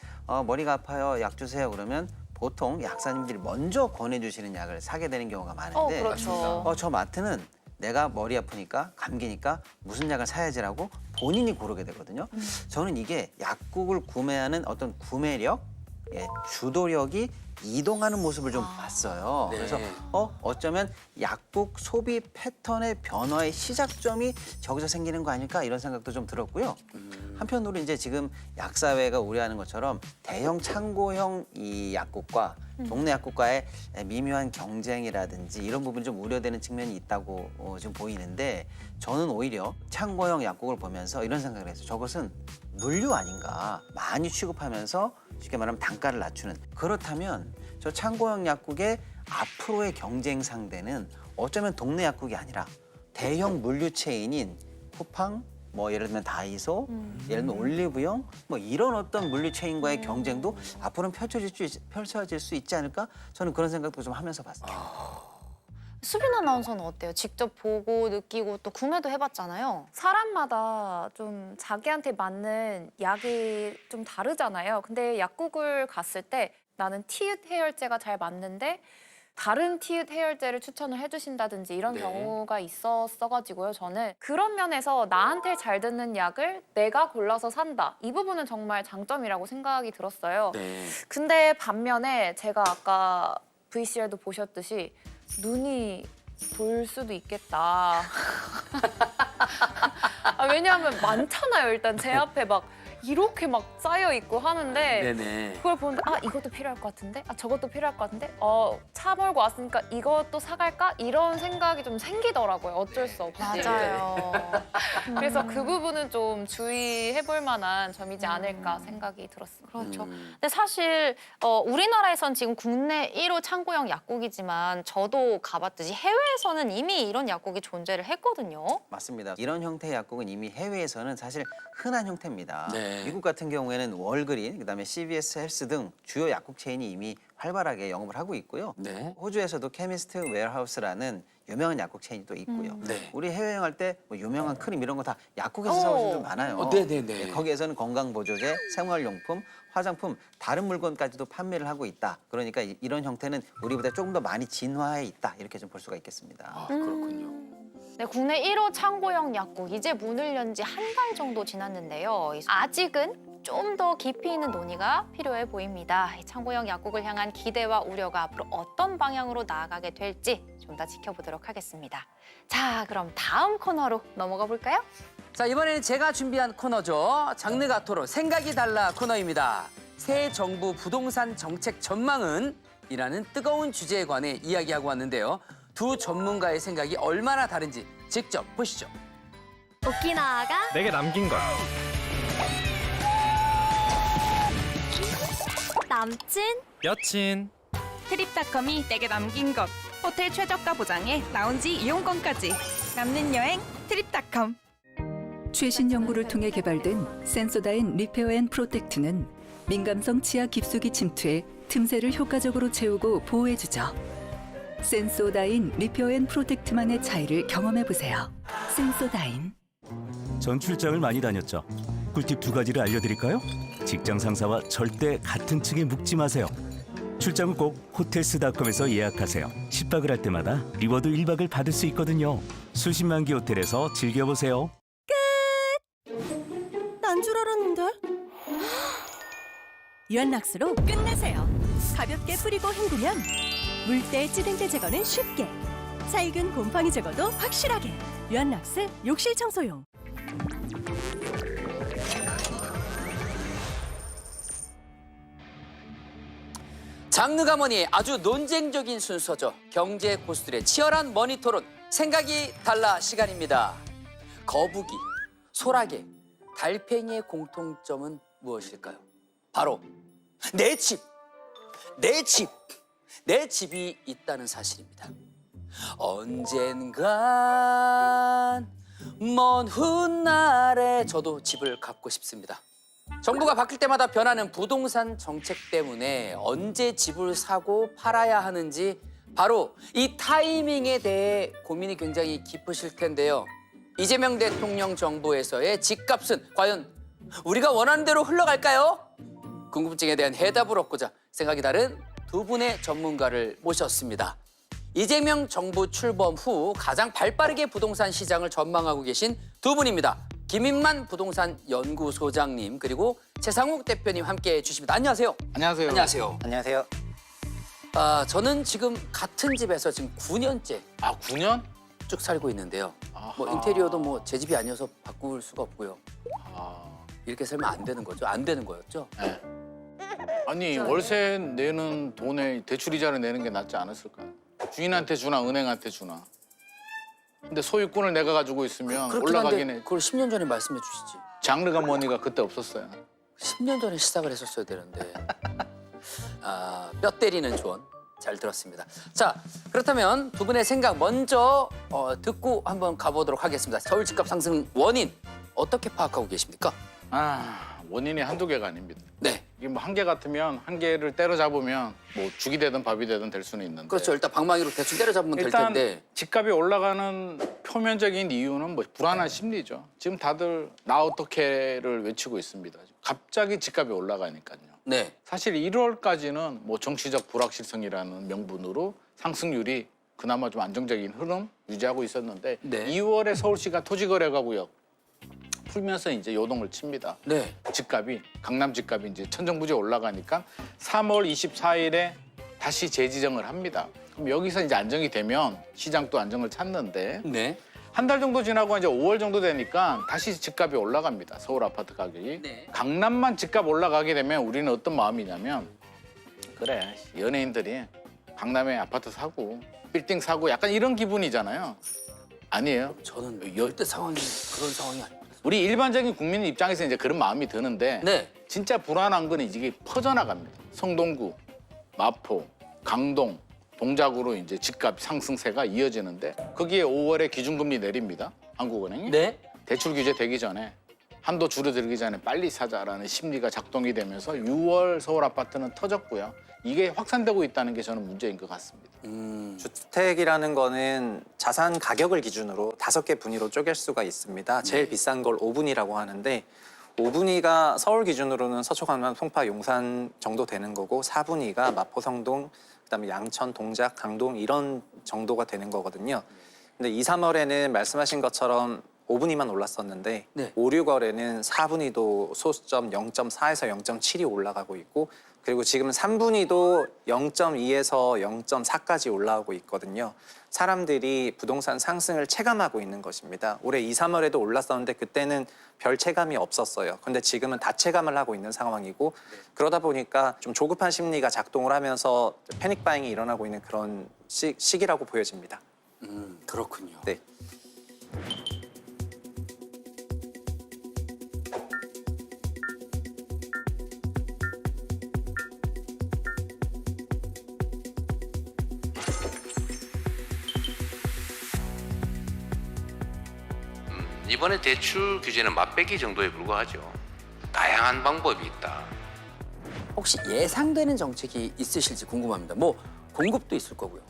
머리가 아파요, 약 주세요 그러면 보통 약사님들이 먼저 권해주시는 약을 사게 되는 경우가 많은데 그렇죠. 저 마트는 내가 머리 아프니까 감기니까 무슨 약을 사야지라고 본인이 고르게 되거든요. 저는 이게 약국을 구매하는 어떤 구매력 주도력이 이동하는 모습을 좀 봤어요. 네. 그래서 어쩌면 약국 소비 패턴의 변화의 시작점이 저기서 생기는 거 아닐까 이런 생각도 좀 들었고요. 한편으로 이제 지금 약사회가 우려하는 것처럼 대형 창고형 이 약국과 동네 약국과의 미묘한 경쟁이라든지 이런 부분이 좀 우려되는 측면이 있다고 지금 보이는데 저는 오히려 창고형 약국을 보면서 이런 생각을 했어요. 저것은 물류 아닌가. 많이 취급하면서 쉽게 말하면 단가를 낮추는. 그렇다면 저 창고형 약국의 앞으로의 경쟁 상대는 어쩌면 동네 약국이 아니라 대형 물류 체인인 쿠팡, 뭐 예를 들면 다이소, 예를 들면 올리브영, 뭐 이런 어떤 물류 체인과의 경쟁도 앞으로는 펼쳐질 수 있지 않을까? 저는 그런 생각도 좀 하면서 봤어요. 수빈 아나운서는 어때요? 직접 보고 느끼고 또 구매도 해봤잖아요. 사람마다 좀 자기한테 맞는 약이 좀 다르잖아요. 근데 약국을 갔을 때 나는 티읕 해열제가 잘 맞는데 다른 티읕 해열제를 추천을 해주신다든지 이런 네. 경우가 있었어가지고요. 저는 그런 면에서 나한테 잘 듣는 약을 내가 골라서 산다. 이 부분은 정말 장점이라고 생각이 들었어요. 네. 근데 반면에 제가 아까 VCR도 보셨듯이 눈이 돌 수도 있겠다. 왜냐하면 많잖아요. 일단 제 앞에 막 이렇게 막 쌓여 있고 하는데 네네. 그걸 보는데 이것도 필요할 것 같은데 저것도 필요할 것 같은데 차 몰고 왔으니까 이것도 사갈까? 이런 생각이 좀 생기더라고요. 어쩔 수 없이. 맞아요. 그래서 그 부분은 좀 주의해볼 만한 점이지 않을까 생각이 들었습니다. 그렇죠. 근데 사실 우리나라에선 지금 국내 1호 창고형 약국이지만 저도 가봤듯이 해외에서는 이미 이런 약국이 존재를 했거든요. 맞습니다. 이런 형태의 약국은 이미 해외에서는 사실 흔한 형태입니다. 네. 미국 같은 경우에는 월그린, 그다음에 CVS 헬스 등 주요 약국 체인이 이미 활발하게 영업을 하고 있고요. 네. 호주에서도 케미스트 웨어하우스라는 유명한 약국 체인이 또 있고요. 네. 우리 해외여행할 때 뭐 유명한 크림 이런 거 다 약국에서 사오시는 분 많아요. 네네네. 거기에서는 건강보조제, 생활용품, 화장품, 다른 물건까지도 판매를 하고 있다. 그러니까 이런 형태는 우리보다 조금 더 많이 진화해 있다. 이렇게 좀 볼 수가 있겠습니다. 그렇군요. 네, 국내 1호 창고형 약국 이제 문을 연 지 한 달 정도 지났는데요. 아직은 좀 더 깊이 있는 논의가 필요해 보입니다. 이 창고형 약국을 향한 기대와 우려가 앞으로 어떤 방향으로 나아가게 될지 좀 더 지켜보도록 하겠습니다. 자, 그럼 다음 코너로 넘어가 볼까요? 자, 이번에는 제가 준비한 코너죠. 장르가 토론 생각이 달라 코너입니다. 새 정부 부동산 정책 전망은? 이라는 뜨거운 주제에 관해 이야기하고 왔는데요. 두 전문가의 생각이 얼마나 다른지 직접 보시죠. 오키나와가 내게 남긴 것. 남친 여친. 트립닷컴이 내게 남긴 것. 호텔 최저가 보장에 라운지 이용권까지. 남는 여행 트립닷컴. 최신 연구를 통해 개발된 센소다인 리페어 앤 프로텍트는 민감성 치아 깊숙이 침투해 틈새를 효과적으로 채우고 보호해주죠. 센소다인 리페어 앤 프로텍트만의 차이를 경험해보세요. 센소다인. 전 출장을 많이 다녔죠. 꿀팁 2가지를 알려드릴까요? 직장 상사와 절대 같은 층에 묵지 마세요. 출장은 꼭 호텔스닷컴에서 예약하세요. 10박을 할 때마다 리워드 1박을 받을 수 있거든요. 수십만 개 호텔에서 즐겨보세요. 난 줄 알았는데. 유한락스로 끝내세요. 가볍게 뿌리고 헹구면 물때 찌든때 제거는 쉽게. 살균 곰팡이 제거도 확실하게. 유한락스 욕실 청소용. 장르가 뭐니 아주 논쟁적인 순서죠. 경제 고수들의 치열한 머니 토론 생각이 달라 시간입니다. 거북이, 소라게, 달팽이의 공통점은 무엇일까요? 바로 내 집, 내 집, 내 집이 있다는 사실입니다. 언젠간 먼 훗날에 저도 집을 갖고 싶습니다. 정부가 바뀔 때마다 변하는 부동산 정책 때문에 언제 집을 사고 팔아야 하는지 바로 이 타이밍에 대해 고민이 굉장히 깊으실 텐데요. 이재명 대통령 정부에서의 집값은 과연 우리가 원하는 대로 흘러갈까요? 궁금증에 대한 해답을 얻고자 생각이 다른 두 분의 전문가를 모셨습니다. 이재명 정부 출범 후 가장 발빠르게 부동산 시장을 전망하고 계신 두 분입니다. 김인만 부동산 연구소장님 그리고 최상욱 대표님 함께해 주십니다. 안녕하세요. 안녕하세요. 안녕하세요. 안녕하세요. 저는 지금 같은 집에서 지금 9년째 9년? 쭉 살고 있는데요. 뭐 인테리어도 뭐 제 집이 아니어서 바꿀 수가 없고요. 이렇게 살면 안 되는 거죠? 안 되는 거였죠? 네. 아니 월세 내는 돈에 대출 이자를 내는 게 낫지 않았을까요? 주인한테 주나 은행한테 주나. 근데 소유권을 내가 가지고 있으면 그렇긴 올라가긴 한데 해. 그걸 10년 전에 말씀해 주시지. 장르가 뭐니가 그때 없었어요. 10년 전에 시작을 했었어야 되는데. 뼈 때리는 조언 잘 들었습니다. 자, 그렇다면 두 분의 생각 먼저 듣고 한번 가보도록 하겠습니다. 서울 집값 상승 원인 어떻게 파악하고 계십니까? 원인이 한두 개가 아닙니다. 네. 이게 뭐 한 개 같으면 한 개를 때려잡으면 뭐 죽이 되든 밥이 되든 될 수는 있는데. 그렇죠. 일단 방망이로 대충 때려잡으면 될 일단 텐데. 집값이 올라가는 표면적인 이유는 뭐 불안한 심리죠. 지금 다들 나 어떻게를 외치고 있습니다. 갑자기 집값이 올라가니까요. 네. 사실 1월까지는 뭐 정치적 불확실성이라는 명분으로 상승률이 그나마 좀 안정적인 흐름 유지하고 있었는데 네. 2월에 서울시가 토지거래가구역 풀면서 이제 요동을 칩니다. 네. 집값이 강남 집값이 이제 천정부지 올라가니까 3월 24일에 다시 재지정을 합니다. 그럼 여기서 이제 안정이 되면 시장도 안정을 찾는데 네. 한 달 정도 지나고 이제 5월 정도 되니까 다시 집값이 올라갑니다. 서울 아파트 가격이. 네. 강남만 집값 올라가게 되면 우리는 어떤 마음이냐면 그래 연예인들이 강남에 아파트 사고 빌딩 사고 약간 이런 기분이잖아요. 아니에요. 저는 열대 상황이 그런 상황이 아닙니다. 우리 일반적인 국민 입장에서 이제 그런 마음이 드는데 네. 진짜 불안한 건 이게 퍼져나갑니다. 성동구, 마포, 강동, 동작으로 이제 집값 상승세가 이어지는데 거기에 5월에 기준금리 내립니다. 한국은행이. 네. 대출 규제 되기 전에 한도 줄어들기 전에 빨리 사자라는 심리가 작동이 되면서 6월 서울 아파트는 터졌고요. 이게 확산되고 있다는 게 저는 문제인 것 같습니다. 주택이라는 거는 자산 가격을 기준으로 5개 분위로 쪼갤 수가 있습니다. 제일 비싼 걸 5분위라고 하는데 5분위가 서울 기준으로는 서초, 강남, 송파, 용산 정도 되는 거고 4분위가 마포, 성동, 그다음에 양천, 동작, 강동 이런 정도가 되는 거거든요. 근데 2, 3월에는 말씀하신 것처럼 5분위만 올랐었는데 네. 5, 6월에는 4분위도 소수점 0.4에서 0.7이 올라가고 있고 그리고 지금 3분위도 0.2에서 0.4까지 올라오고 있거든요. 사람들이 부동산 상승을 체감하고 있는 것입니다. 올해 2, 3월에도 올랐었는데 그때는 별 체감이 없었어요. 근데 지금은 다 체감을 하고 있는 상황이고 그러다 보니까 좀 조급한 심리가 작동을 하면서 패닉 바잉이 일어나고 있는 그런 시기라고 보여집니다. 그렇군요. 네. 이번에 대출 규제는 맛배기 정도에 불과하죠. 다양한 방법이 있다. 혹시 예상되는 정책이 있으실지 궁금합니다. 뭐 공급도 있을 거고요.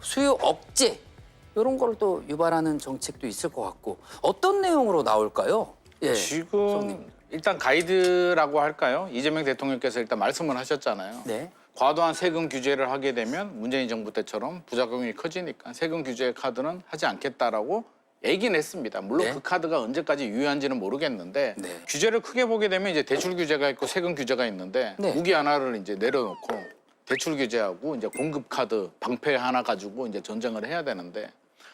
수요 억제 이런 걸 또 유발하는 정책도 있을 것 같고 어떤 내용으로 나올까요? 예. 지금 일단 가이드라고 할까요? 이재명 대통령께서 일단 말씀을 하셨잖아요. 네. 과도한 세금 규제를 하게 되면 문재인 정부 때처럼 부작용이 커지니까 세금 규제 카드는 하지 않겠다라고 얘기는 했습니다. 물론 네. 그 카드가 언제까지 유효한지는 모르겠는데 네. 규제를 크게 보게 되면 이제 대출 규제가 있고 세금 규제가 있는데 네. 무기 하나를 이제 내려놓고 대출 규제하고 이제 공급 카드 방패 하나 가지고 이제 전쟁을 해야 되는데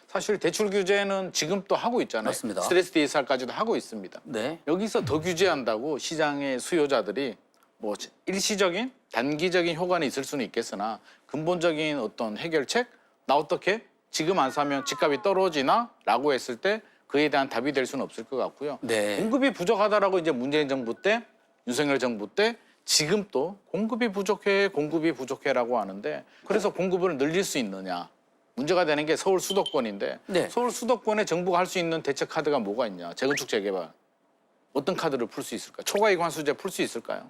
사실 대출 규제는 지금 또 하고 있잖아요. 맞습니다. 스트레스 DSR까지도 하고 있습니다. 네. 여기서 더 규제한다고 시장의 수요자들이 뭐 일시적인 단기적인 효과는 있을 수는 있겠으나 근본적인 어떤 해결책 나 어떻게 지금 안 사면 집값이 떨어지나? 라고 했을 때 그에 대한 답이 될 수는 없을 것 같고요. 네. 공급이 부족하다라고 이제 문재인 정부 때, 윤석열 정부 때 지금 또 공급이 부족해라고 하는데 그래서 공급을 늘릴 수 있느냐. 문제가 되는 게 서울 수도권인데 네. 서울 수도권에 정부가 할 수 있는 대책 카드가 뭐가 있냐. 재건축 재개발. 어떤 카드를 풀 수 있을까? 초과이익 환수제 풀 수 있을까요?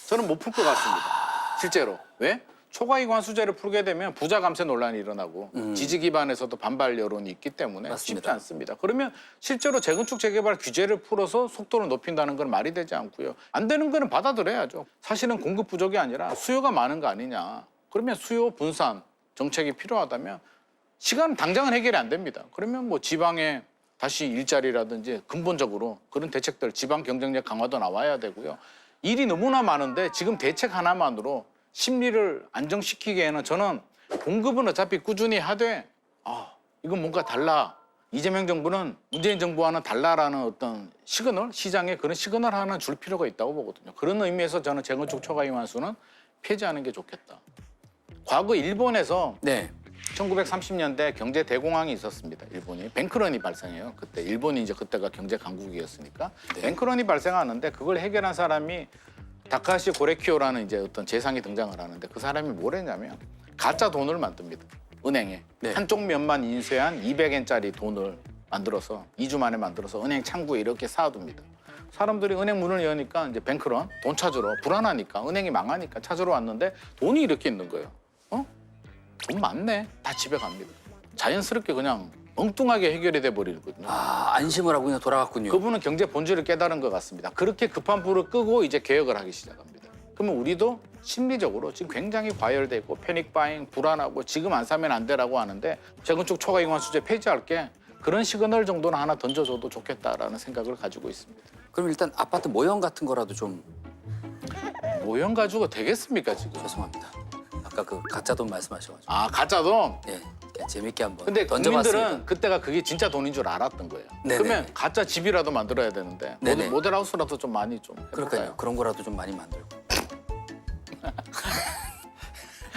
저는 못 풀 것 같습니다. 실제로. 왜? 초과이익 환수제를 풀게 되면 부자 감세 논란이 일어나고 지지 기반에서도 반발 여론이 있기 때문에 맞습니다. 쉽지 않습니다. 그러면 실제로 재건축 재개발 규제를 풀어서 속도를 높인다는 건 말이 되지 않고요. 안 되는 거는 받아들여야죠. 사실은 공급 부족이 아니라 수요가 많은 거 아니냐. 그러면 수요 분산 정책이 필요하다면 시간은 당장은 해결이 안 됩니다. 그러면 뭐 지방에 다시 일자리라든지 근본적으로 그런 대책들, 지방 경쟁력 강화도 나와야 되고요. 일이 너무나 많은데 지금 대책 하나만으로 심리를 안정시키기에는 저는 공급은 어차피 꾸준히 하되 이건 뭔가 달라. 이재명 정부는 문재인 정부와는 달라라는 어떤 시그널, 시장에 그런 시그널 하나 줄 필요가 있다고 보거든요. 그런 의미에서 저는 재건축 초과이완수는 폐지하는 게 좋겠다. 과거 일본에서 1930년대 경제 대공황이 있었습니다. 일본이 뱅크런이 발생해요. 그때 일본이 이제 그때가 경제 강국이었으니까 뱅크런이 발생하는데 그걸 해결한 사람이 다카시 고레키오라는 이제 어떤 재상이 등장을 하는데 그 사람이 뭘 했냐면 가짜 돈을 만듭니다. 은행에 한쪽 면만 인쇄한 200엔짜리 돈을 만들어서 2주 만에 만들어서 은행 창구에 이렇게 쌓아둡니다. 사람들이 은행 문을 여니까 이제 뱅크런 돈 찾으러 불안하니까 은행이 망하니까 찾으러 왔는데 돈이 이렇게 있는 거예요. 돈 많네. 다 집에 갑니다. 자연스럽게 그냥 엉뚱하게 해결이 돼 버리거든요. 안심을 하고 그냥 돌아갔군요. 그분은 경제 본질을 깨달은 것 같습니다. 그렇게 급한 불을 끄고 이제 개혁을 하기 시작합니다. 그러면 우리도 심리적으로 지금 굉장히 과열되고 패닉 바잉, 불안하고 지금 안 사면 안 되라고 하는데 재건축 초과이완수제 폐지할게 그런 시그널 정도는 하나 던져줘도 좋겠다라는 생각을 가지고 있습니다. 그럼 일단 아파트 모형 같은 거라도 좀. 모형 가지고 되겠습니까 지금? 죄송합니다. 아까 그 가짜 돈 말씀하셔가지고. 가짜 돈? 예, 그냥 재밌게 한번 근데 던져봤습니다. 국민들은 그때가 그게 진짜 돈인 줄 알았던 거예요. 네네. 그러면 가짜 집이라도 만들어야 되는데 네네. 모델하우스라도 좀 많이 좀 그러니까요. 해볼까요? 그런 거라도 좀 많이 만들고.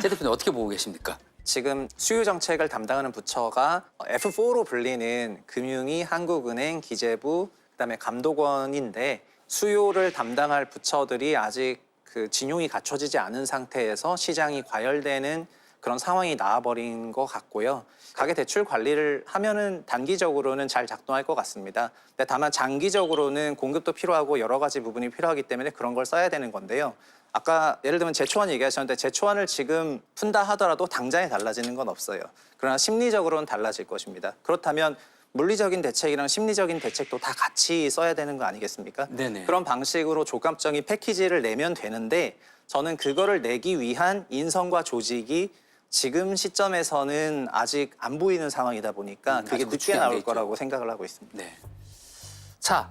제 대표님 어떻게 보고 계십니까? 지금 수요 정책을 담당하는 부처가 F4로 불리는 금융위, 한국은행, 기재부, 그다음에 감독원인데 수요를 담당할 부처들이 아직 그 진용이 갖춰지지 않은 상태에서 시장이 과열되는 그런 상황이 나와버린 것 같고요. 가계대출 관리를 하면은 단기적으로는 잘 작동할 것 같습니다. 근데 다만 장기적으로는 공급도 필요하고 여러 가지 부분이 필요하기 때문에 그런 걸 써야 되는 건데요. 아까 예를 들면 제초안 얘기하셨는데 제초안을 지금 푼다 하더라도 당장에 달라지는 건 없어요. 그러나 심리적으로는 달라질 것입니다. 그렇다면 물리적인 대책이랑 심리적인 대책도 다 같이 써야 되는 거 아니겠습니까? 네네. 그런 방식으로 조감적인 패키지를 내면 되는데 저는 그거를 내기 위한 인선과 조직이 지금 시점에서는 아직 안 보이는 상황이다 보니까 그게 아직 늦게 구축이 안 돼 나올 있죠. 거라고 생각을 하고 있습니다. 네. 자,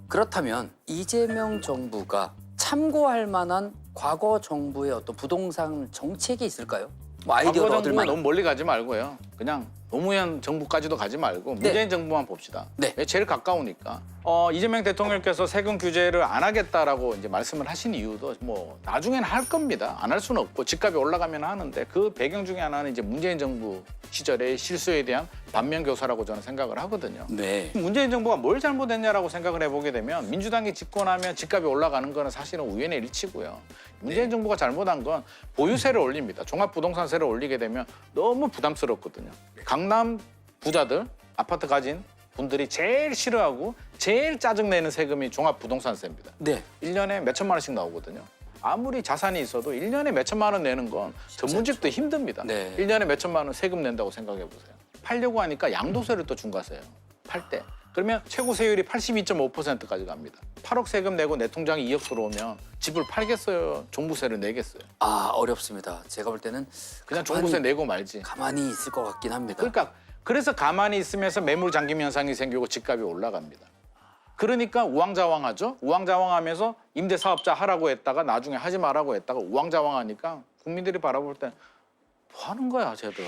그렇다면 이재명 정부가 참고할 만한 과거 정부의 어떤 부동산 정책이 있을까요? 뭐 아이디어를 과거 얻을 정부는 만한. 너무 멀리 가지 말고요. 그냥 노무현 정부까지도 가지 말고 문재인 정부만 봅시다. 왜 제일 가까우니까. 이재명 대통령께서 세금 규제를 안 하겠다라고 이제 말씀을 하신 이유도 뭐 나중에는 할 겁니다. 안 할 수는 없고 집값이 올라가면 하는데 그 배경 중에 하나는 이제 문재인 정부 시절의 실수에 대한 반면교사라고 저는 생각을 하거든요. 네. 문재인 정부가 뭘 잘못했냐라고 생각을 해보게 되면 민주당이 집권하면 집값이 올라가는 거는 사실은 우연의 일치고요. 문재인 정부가 잘못한 건 보유세를 올립니다. 종합부동산세를 올리게 되면 너무 부담스럽거든요. 강남 부자들, 아파트 가진 분들이 제일 싫어하고 제일 짜증내는 세금이 종합부동산세입니다. 네. 1년에 몇 천만 원씩 나오거든요. 아무리 자산이 있어도 1년에 몇 천만 원 내는 건 전문직도 힘듭니다. 네. 1년에 몇 천만 원 세금 낸다고 생각해 보세요. 팔려고 하니까 양도세를 또 중과세요. 팔 때. 그러면 최고 세율이 82.5%까지 갑니다. 8억 세금 내고 내 통장에 2억 들어오면 집을 팔겠어요? 종부세를 내겠어요? 어렵습니다. 제가 볼 때는 그냥 종부세 내고 말지. 가만히 있을 것 같긴 합니다. 그러니까 그래서 가만히 있으면서 매물 잠김 현상이 생기고 집값이 올라갑니다. 그러니까 우왕좌왕하죠. 우왕좌왕하면서 임대사업자 하라고 했다가 나중에 하지 말라고 했다가 우왕좌왕하니까 국민들이 바라볼 때 뭐 하는 거야 쟤들.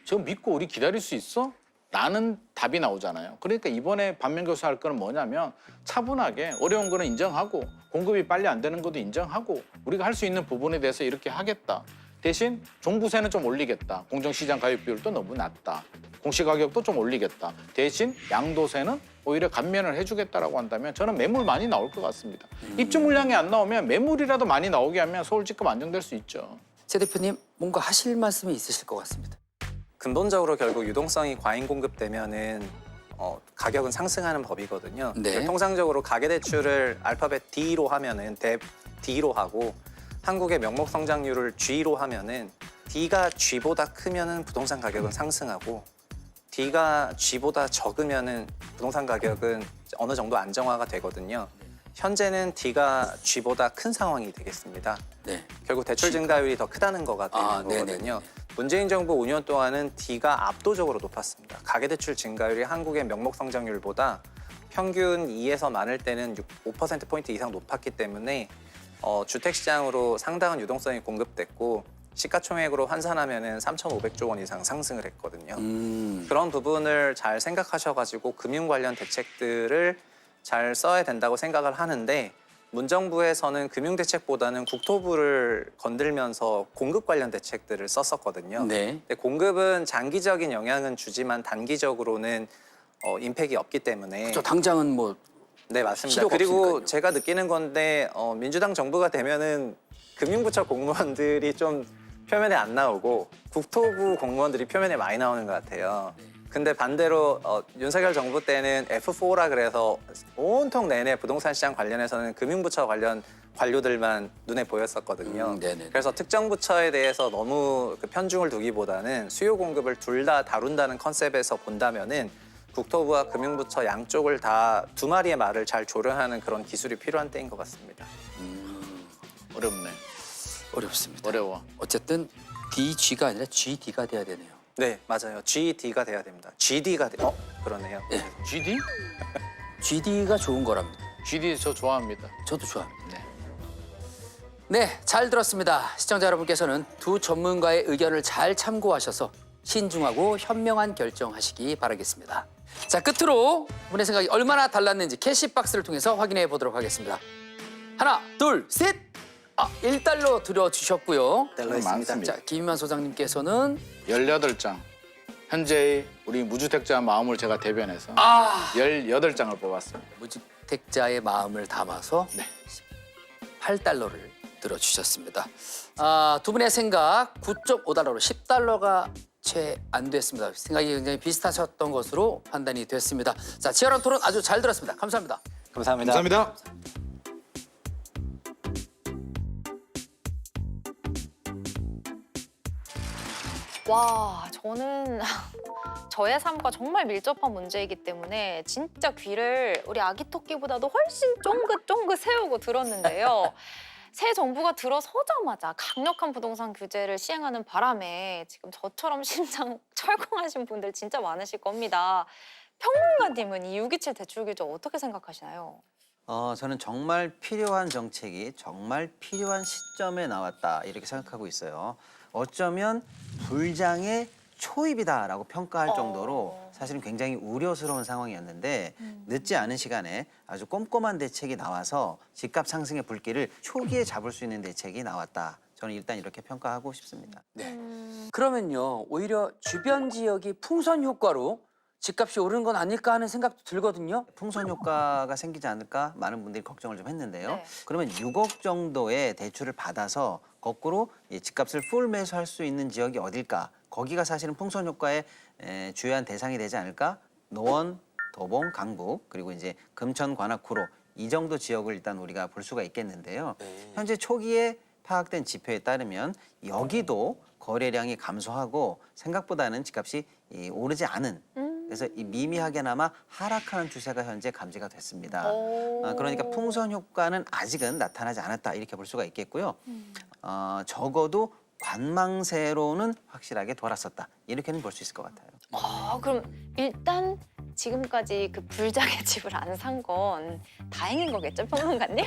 저거 믿고 우리 기다릴 수 있어? 라는 답이 나오잖아요. 그러니까 이번에 반면교사 할 거는 뭐냐면 차분하게 어려운 거는 인정하고 공급이 빨리 안 되는 것도 인정하고 우리가 할 수 있는 부분에 대해서 이렇게 하겠다. 대신 종부세는 좀 올리겠다. 공정시장 가입 비율도 너무 낮다. 공시가격도 좀 올리겠다. 대신 양도세는 오히려 감면을 해주겠다라고 한다면 저는 매물 많이 나올 것 같습니다. 입주 물량이 안 나오면 매물이라도 많이 나오게 하면 서울 집값 안정될 수 있죠. 제 대표님 뭔가 하실 말씀이 있으실 것 같습니다. 근본적으로 결국 유동성이 과잉 공급되면은 가격은 상승하는 법이거든요. 네. 통상적으로 가계대출을 알파벳 D로 하면은 D로 하고 한국의 명목 성장률을 G로 하면은 D가 G보다 크면은 부동산 가격은 상승하고 D가 G보다 적으면은 부동산 가격은 어느 정도 안정화가 되거든요. 현재는 D가 G보다 큰 상황이 되겠습니다. 네. 결국 대출 증가율이 더 크다는 거가 되는 거거든요. 네네. 문재인 정부 5년 동안은 D가 압도적으로 높았습니다. 가계대출 증가율이 한국의 명목 성장률보다 평균 2에서 많을 때는 5%포인트 이상 높았기 때문에 주택시장으로 상당한 유동성이 공급됐고 시가총액으로 환산하면 3,500조 원 이상 상승을 했거든요. 그런 부분을 잘 생각하셔가지고 금융 관련 대책들을 잘 써야 된다고 생각을 하는데 문정부에서는 금융대책보다는 국토부를 건들면서 공급 관련 대책들을 썼었거든요. 네. 근데 공급은 장기적인 영향은 주지만 단기적으로는 임팩이 없기 때문에 저 당장은 뭐 네, 맞습니다. 필요가 그리고 없으니까요. 제가 느끼는 건데 민주당 정부가 되면은 금융부처 공무원들이 좀 표면에 안 나오고 국토부 공무원들이 표면에 많이 나오는 것 같아요. 근데 반대로 윤석열 정부 때는 F4라 그래서 온통 내내 부동산 시장 관련해서는 금융부처 관련 관료들만 눈에 보였었거든요. 그래서 특정 부처에 대해서 너무 그 편중을 두기보다는 수요 공급을 둘 다 다룬다는 컨셉에서 본다면은 국토부와 금융부처 양쪽을 다 두 마리의 말을 잘 조련하는 그런 기술이 필요한 때인 것 같습니다. 어렵네. 어렵습니다. 어려워. 어쨌든 DG가 아니라 GD가 돼야 되네요. 네, 맞아요. GD가 돼야 됩니다. GD가 돼. 그러네요. 예. GD? GD가 좋은 거랍니다. GD 저 좋아합니다. 저도 좋아합니다. 네, 잘 들었습니다. 시청자 여러분께서는 두 전문가의 의견을 잘 참고하셔서 신중하고 현명한 결정하시기 바라겠습니다. 자, 끝으로 분의 생각이 얼마나 달랐는지 캐시박스를 통해서 확인해 보도록 하겠습니다. 하나, 둘, 셋! 1달러 들여주셨고요. 많습니다. 자, 김인만 소장님께서는 18장. 현재의 우리 무주택자 마음을 제가 대변해서 18장을 뽑았습니다. 무주택자의 마음을 담아서 8달러를 들어주셨습니다. 두 분의 생각 9.5달러로 10달러가 채 안 됐습니다. 생각이 굉장히 비슷하셨던 것으로 판단이 됐습니다. 자, 치열한 토론 아주 잘 들었습니다. 감사합니다. 감사합니다. 감사합니다. 와, 저는 저의 삶과 정말 밀접한 문제이기 때문에 진짜 귀를 우리 아기 토끼보다도 훨씬 쫑긋쫑긋 세우고 들었는데요. 새 정부가 들어서자마자 강력한 부동산 규제를 시행하는 바람에 지금 저처럼 심장 철컹하신 분들 진짜 많으실 겁니다. 평론가님은 이 627 대출 규제 어떻게 생각하시나요? 저는 정말 필요한 정책이 정말 필요한 시점에 나왔다 이렇게 생각하고 있어요. 어쩌면 불장의 초입이다라고 평가할 정도로 사실은 굉장히 우려스러운 상황이었는데 늦지 않은 시간에 아주 꼼꼼한 대책이 나와서 집값 상승의 불길을 초기에 잡을 수 있는 대책이 나왔다. 저는 일단 이렇게 평가하고 싶습니다. 네. 그러면요, 오히려 주변 지역이 풍선 효과로 집값이 오르는 건 아닐까 하는 생각도 들거든요. 풍선 효과가 생기지 않을까 많은 분들이 걱정을 좀 했는데요. 네. 그러면 6억 정도의 대출을 받아서 거꾸로 이 집값을 풀 매수할 수 있는 지역이 어딜까? 거기가 사실은 풍선 효과의 주요한 대상이 되지 않을까? 노원, 도봉, 강북 그리고 이제 금천, 관악구로 이 정도 지역을 일단 우리가 볼 수가 있겠는데요. 현재 초기에 파악된 지표에 따르면 여기도 거래량이 감소하고 생각보다는 집값이 오르지 않은 그래서 이 미미하게나마 하락하는 추세가 현재 감지가 됐습니다. 그러니까 풍선 효과는 아직은 나타나지 않았다 이렇게 볼 수가 있겠고요. 적어도 관망세로는 확실하게 돌았었다 이렇게는 볼 수 있을 것 같아요. 그럼 일단 지금까지 그 불장의 집을 안 산 건 다행인 거겠죠, 평론가님?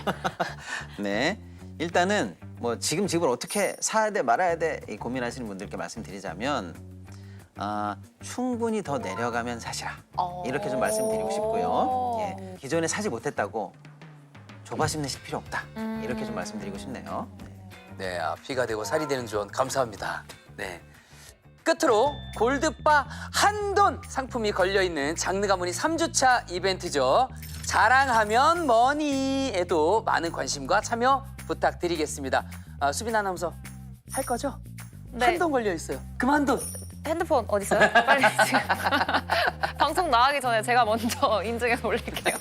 네, 일단은 뭐 지금 집을 어떻게 사야 돼 말아야 돼 고민하시는 분들께 말씀드리자면 충분히 더 내려가면 사시라 이렇게 좀 말씀드리고 싶고요. 예, 기존에 사지 못했다고 조바심 내실 필요 없다 이렇게 좀 말씀드리고 싶네요. 네, 피가 되고 살이 되는 조언 감사합니다. 네. 끝으로 골드바 한돈 상품이 걸려있는 장르가문이 3주차 이벤트죠. 자랑하면 머니에도 많은 관심과 참여 부탁드리겠습니다. 수빈 아나운서 할 거죠? 네. 한돈 걸려있어요. 그만돈. 핸드폰 어디 있어요? 빨리 지금 방송 나가기 전에 제가 먼저 인증해서 올릴게요.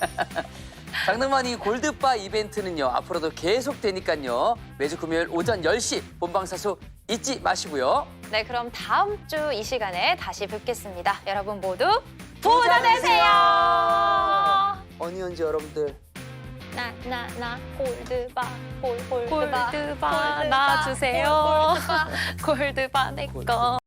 장르가문이 골드바 이벤트는요. 앞으로도 계속되니까요. 매주 금요일 오전 10시 본방사수 잊지 마시고요. 네, 그럼 다음 주 이 시간에 다시 뵙겠습니다. 여러분 모두 부자 되세요. 어니언즈 여러분들 나 골드바 골드바 골드바 나 주세요. 골드바 내 거.